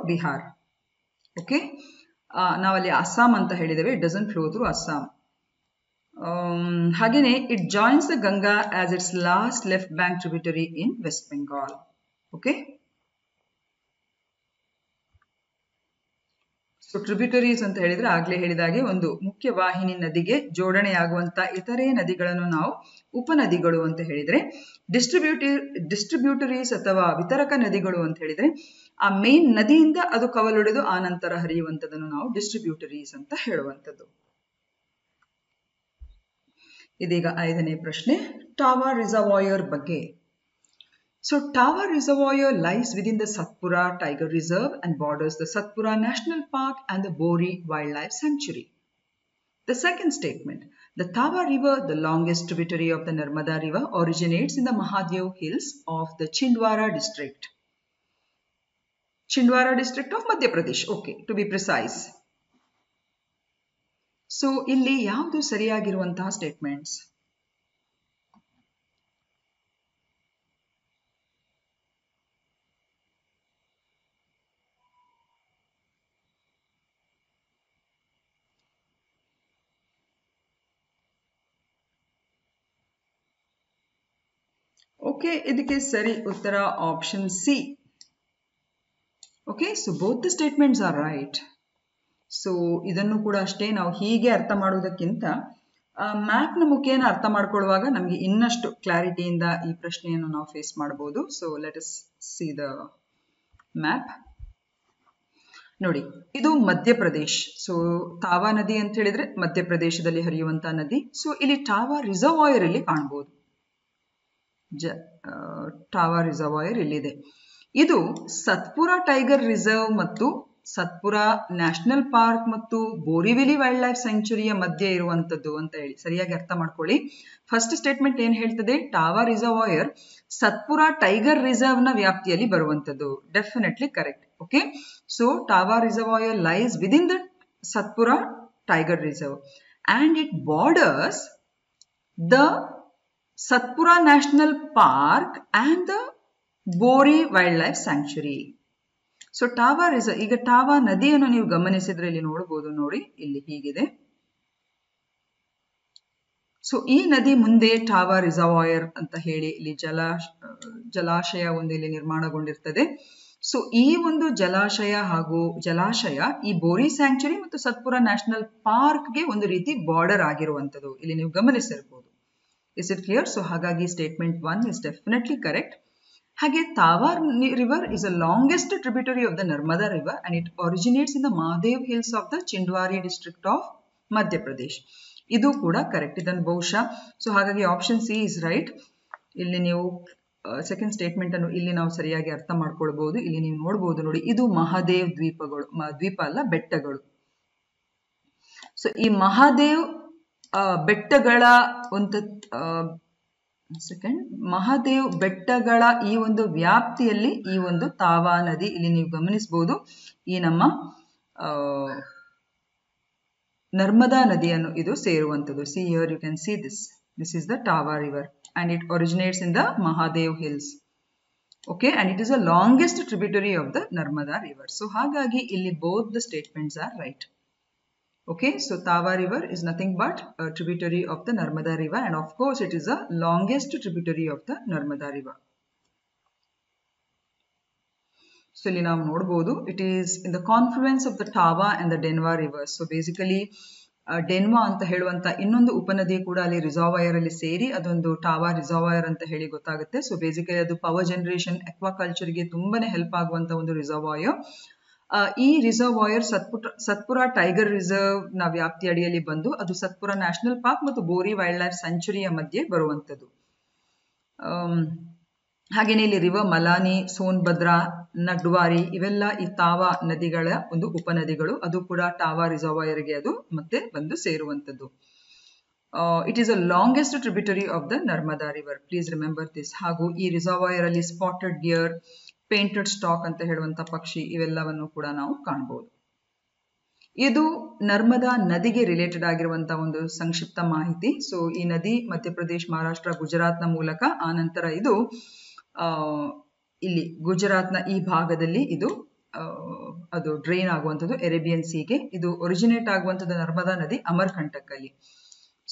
Bihar. Okay, ನಾವಲ್ಲಿ ಅಸ್ಸಾಂ ಅಂತ ಹೇಳಿದ್ದೇವೆ. It doesn't flow through Assam. ಹಾಗೇನೆ it joins the Ganga as its last left bank tributary in West Bengal. Okay, so tributaries ಅಂತ ಹೇಳಿದ್ರೆ ಆಗ್ಲೇ ಹೇಳಿದಾಗೆ ಒಂದು ಮುಖ್ಯ ವಾಹಿನಿ ನದಿಗೆ ಜೋಡಣೆಯಾಗುವಂತ ಇತರೆ ನದಿಗಳನ್ನು ನಾವು ಉಪನದಿಗಳು ಅಂತ ಹೇಳಿದ್ರೆ, ಡಿಸ್ಟ್ರಿಬ್ಯೂಟರೀಸ್ ಅಥವಾ ವಿತರಕ ನದಿಗಳು ಅಂತ ಹೇಳಿದ್ರೆ ಆ ಮೇನ್ ನದಿಯಿಂದ ಅದು ಕವಲೊಡೆದು ಆ ನಂತರ ಹರಿಯುವಂತದನ್ನು ನಾವು ಡಿಸ್ಟ್ರಿಬ್ಯೂಟರೀಸ್ ಅಂತ ಹೇಳುವಂಥದ್ದು. ಇದೀಗ 5ನೇ ಪ್ರಶ್ನೆ, ಟಾವಾ ರಿಸರ್ವಾಯರ್ ಬಗ್ಗೆ. So Tawa Reservoir lies within the Satpura Tiger Reserve and borders the Satpura National Park and the Bori Wildlife Sanctuary. The second statement, the Tawa River, the longest tributary of the Narmada River, originates in the Mahadev Hills of the Chhindwara district. Chhindwara district of Madhya Pradesh, okay, to be precise. So ಇಲ್ಲಿ ಯಾವುದು ಸರಿಯಾಗಿರುವಂತಹ statements? Okay, ಇದಕ್ಕೆ ಸರಿ ಉತ್ತರ option C. Okay, so both the statements are right. So ಇದನ್ನು ಕೂಡ ಅಷ್ಟೇ ನಾವು ಹೀಗೆ ಅರ್ಥ ಮಾಡುವುದಕ್ಕಿಂತ ಮ್ಯಾಪ್ ನ ಮುಖೇನ ಅರ್ಥ ಮಾಡ್ಕೊಳ್ಳುವಾಗ ನಮಗೆ ಇನ್ನಷ್ಟು ಕ್ಲಾರಿಟಿಯಿಂದ ಈ ಪ್ರಶ್ನೆಯನ್ನು ನಾವು ಫೇಸ್ ಮಾಡಬಹುದು. So let us see the map. ನೋಡಿ, ಇದು ಮಧ್ಯಪ್ರದೇಶ್. ಸೊ ತಾವಾ ನದಿ ಅಂತ ಹೇಳಿದ್ರೆ ಮಧ್ಯಪ್ರದೇಶದಲ್ಲಿ ಹರಿಯುವಂತಹ ನದಿ. ಸೊ ಇಲ್ಲಿ ಟಾವಾ ರಿಸರ್ವಾಯರ್ ಅಲ್ಲಿ ಕಾಣಬಹುದು. ಟಾವಾ ರಿಸರ್ವಾಯರ್ ಇಲ್ಲಿದೆ. ಇದು ಸತ್ಪುರ ಟೈಗರ್ ರಿಸರ್ವ್ ಮತ್ತು ಸತ್ಪುರ ನ್ಯಾಷನಲ್ ಪಾರ್ಕ್ ಮತ್ತು ಬೋರಿವಿಲಿ ವೈಲ್ಡ್ ಲೈಫ್ ಸ್ಯಾಂಕ್ಚುರಿಯ ಮಧ್ಯೆ ಇರುವಂತದ್ದು ಅಂತ ಹೇಳಿ ಸರಿಯಾಗಿ ಅರ್ಥ ಮಾಡ್ಕೊಳ್ಳಿ. ಫಸ್ಟ್ ಸ್ಟೇಟ್ಮೆಂಟ್ ಏನ್ ಹೇಳ್ತದೆ, Tawa reservoir Satpura tiger reserve ನ ವ್ಯಾಪ್ತಿಯಲ್ಲಿ ಬರುವಂತದ್ದು. Definitely correct. Okay, so Tawa reservoir lies within the Satpura tiger reserve and it borders the Satpura national park and the Bori wildlife sanctuary. So Tawa reserve, ಈಗ ಟಾವಾ ನದಿಯನ್ನು ನೀವು ಗಮನಿಸಿದ್ರೆ ಇಲ್ಲಿ ನೋಡಬಹುದು, ನೋಡಿ ಇಲ್ಲಿ ಹೀಗಿದೆ. ಸೊ ಈ ನದಿ ಮುಂದೆ ಟಾವಾ ರಿಸರ್ವಾಯರ್ ಅಂತ ಹೇಳಿ ಇಲ್ಲಿ ಜಲಾಶಯ ಒಂದು ಇಲ್ಲಿ ನಿರ್ಮಾಣಗೊಂಡಿರ್ತದೆ. ಸೊ ಈ ಒಂದು ಜಲಾಶಯ ಈ ಬೋರಿ ಸ್ಯಾಂಕ್ಚುರಿ ಮತ್ತು ಸತ್ಪುರ ನ್ಯಾಷನಲ್ ಪಾರ್ಕ್ಗೆ ಒಂದು ರೀತಿ ಬಾರ್ಡರ್ ಆಗಿರುವಂತದ್ದು ಇಲ್ಲಿ ನೀವು ಗಮನಿಸಿರ್ಬೋದು. Is it clear? ಸೊ ಹಾಗಾಗಿ ಸ್ಟೇಟ್ಮೆಂಟ್ 1 ಇಸ್ ಡೆಫಿನೆಟ್ಲಿ ಕರೆಕ್ಟ್. ಹಾಗೆ Tawa river is the longest tributary of the Narmada river and it originates in the Mahadev hills of the Chindwari district of Madhya Pradesh. ಇದು ಕೂಡ correct. ಇದನ್ನು ಬಹುಶಃ so ಹಾಗಾಗಿ option C is right. ಇಲ್ಲಿ ನೀವು second statement ಅನ್ನು ಇಲ್ಲಿ ನಾವು ಸರಿಯಾಗಿ ಅರ್ಥ ಮಾಡ್ಕೊಳ್ಬಹುದು. ಇಲ್ಲಿ ನೀವು ನೋಡಬಹುದು, ನೋಡಿ ಇದು ಮಹಾದೇವ್ ದ್ವೀಪ ಅಲ್ಲ, ಬೆಟ್ಟಗಳು. ಸೊ ಈ ಮಹಾದೇವ್ ಬೆಟ್ಟಗಳ ಒಂದು ಮಹಾದೇವ್ ಬೆಟ್ಟಗಳ ಈ ಒಂದು ವ್ಯಾಪ್ತಿಯಲ್ಲಿ ಈ ಒಂದು ತಾವಾ ನದಿ ಇಲ್ಲಿ ನೀವು ಗಮನಿಸಬಹುದು. ಈ ನಮ್ಮ ನರ್ಮದಾ ನದಿಯನ್ನು ಇದು ಸೇರುವಂತದ್ದು. See here you can see this is the Tawa river and it originates in the Mahadev hills. Okay, and it is the longest tributary of the Narmada river. So hagagi illi both the statements are right. Okay, so Tawa river is nothing but a tributary of the Narmada river and of course it is the longest tributary of the Narmada river. So illi ನಾವು ನೋಡಬಹುದು, it is in the confluence of the Tawa and the Denwa rivers. So basically ಡೆನ್ವಾ ಅಂತ ಹೇಳುವಂತ ಇನ್ನೊಂದು ಉಪನದಿ ಕೂಡ ಅಲ್ಲಿ reservoir ಅಲ್ಲಿ ಸೇರಿ ಅದೊಂದು ಟಾವಾ ರಿಸರ್ವಾಯರ್ ಅಂತ ಹೇಳಿ ಗೊತ್ತಾಗುತ್ತೆ. ಸೊ ಬೇಸಿಕಲಿ ಅದು ಪವರ್ ಜನರೇಷನ್, ಅಕ್ವಾಕಲ್ಚರ್ ಗೆ ತುಂಬಾನೇ ಹೆಲ್ಪ್ ಆಗುವಂತ ಒಂದು ರಿಸರ್ವಾಯರ್. ಈ ರಿಸರ್ವಾಯರ್ ಸತ್ಪುರ ಟೈಗರ್ ರಿಸರ್ವ್ ನ ವ್ಯಾಪ್ತಿ ಅಡಿಯಲ್ಲಿ ಬಂದು ಅದು ಸತ್ಪುರ ನ್ಯಾಷನಲ್ ಪಾರ್ಕ್ ಮತ್ತು ಬೋರಿ ವೈಲ್ಡ್ ಲೈಫ್ ಸೆಂಚುರಿಯ ಮಧ್ಯೆ ಬರುವಂತದ್ದು. ಹಾಗೇನೆ ಇಲ್ಲಿ ರಿವರ್ ಮಲಾನಿ, ಸೋನ್ಭದ್ರಾ, ನಡ್ವಾರಿ ಇವೆಲ್ಲ ಈ ತಾವಾ ನದಿಗಳ ಒಂದು ಉಪನದಿಗಳು. ಅದು ಕೂಡ ಟಾವಾ ರಿಸರ್ವಾಯರ್ಗೆ ಅದು ಮತ್ತೆ ಬಂದು ಸೇರುವಂತದ್ದು. It is a longest tributary of the Narmada river, please remember this. ಹಾಗೂ ಈ ರಿಸರ್ವಾಯರ್ ಅಲ್ಲಿ ಸ್ಪಾಟೆಡ್ ಡಿಯರ್, ಪೇಂಟೆಡ್ ಸ್ಟಾಕ್ ಅಂತ ಹೇಳುವಂತ ಪಕ್ಷಿ ಇವೆಲ್ಲವನ್ನು ಕೂಡ ನಾವು ಕಾಣಬಹುದು. ಇದು ನರ್ಮದಾ ನದಿಗೆ ರಿಲೇಟೆಡ್ ಆಗಿರುವಂತಹ ಒಂದು ಸಂಕ್ಷಿಪ್ತ ಮಾಹಿತಿ. ಸೊ ಈ ನದಿ ಮಧ್ಯಪ್ರದೇಶ್, ಮಹಾರಾಷ್ಟ್ರ, ಗುಜರಾತ್ನ ಮೂಲಕ ಆನಂತರ ಇದು ಇಲ್ಲಿ ಗುಜರಾತ್ನ ಈ ಭಾಗದಲ್ಲಿ ಇದು ಅದು ಡ್ರೈನ್ ಆಗುವಂಥದ್ದು ಅರೇಬಿಯನ್ ಸೀಗೆ. ಇದು ಒರಿಜಿನೇಟ್ ಆಗುವಂಥದ್ದು ನರ್ಮದಾ ನದಿ ಅಮರ್ಕಂಟಕ್ ಅಲ್ಲಿ.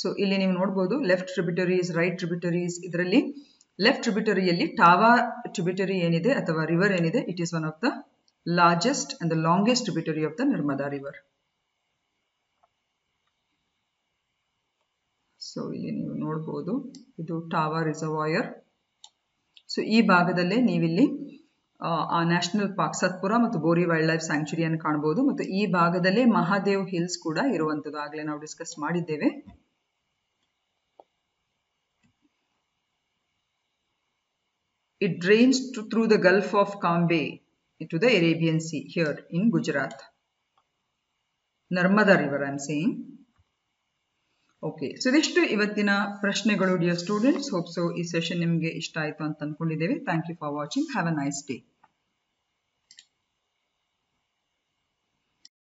ಸೊ ಇಲ್ಲಿ ನೀವು ನೋಡಬಹುದು ಲೆಫ್ಟ್ ಟ್ರಿಬ್ಯೂಟರೀಸ್, ರೈಟ್ ಟ್ರಿಬ್ಯೂಟರೀಸ್. ಇದರಲ್ಲಿ ಲೆಫ್ಟ್ ಟ್ರಿಬ್ಯೂಟರಿಯಲ್ಲಿ ಟಾವಾ ಟ್ರಿಬ್ಯೂಟರಿ ಏನಿದೆ ಅಥವಾ ರಿವರ್ ಏನಿದೆ, it is one of the largest and the longest tributary of the Narmada river. So ಇಲ್ಲಿ ನೀವು ನೋಡಬಹುದು ಇದು ಟಾವಾ ರಿಸರ್ವಾಯರ್. ಸೊ ಈ ಭಾಗದಲ್ಲೇ ನೀವಿಲ್ಲಿ ಆ ನ್ಯಾಷನಲ್ ಪಾರ್ಕ್ ಸತ್ಪುರ ಮತ್ತು ಬೋರಿ ವೈಲ್ಡ್ ಲೈಫ್ ಸ್ಯಾಂಕ್ಚುರಿಯನ್ನು ಕಾಣಬಹುದು. ಮತ್ತು ಈ ಭಾಗದಲ್ಲೇ ಮಹಾದೇವ್ ಹಿಲ್ಸ್ ಕೂಡ ಇರುವಂತದ್ದು, ಆಗಲೇ ನಾವು ಡಿಸ್ಕಸ್ ಮಾಡಿದ್ದೇವೆ. It drains through the gulf of Cambay to the Arabian sea here in Gujarat. Narmada river I am saying. Okay, so ಇದಿಷ್ಟು ಇವತ್ತಿನ ಪ್ರಶ್ನೆಗಳು ಡಿಯರ್ ಸ್ಟೂಡೆಂಟ್ಸ್. ಹೋಪ್ ಸೊ ಈ ಸೆಷನ್ ನಿಮಗೆ ಇಷ್ಟ ಆಯಿತು ಅಂತ ಅನ್ಕೊಂಡಿದ್ದೇವೆ. Thank you for watching. Have a nice day.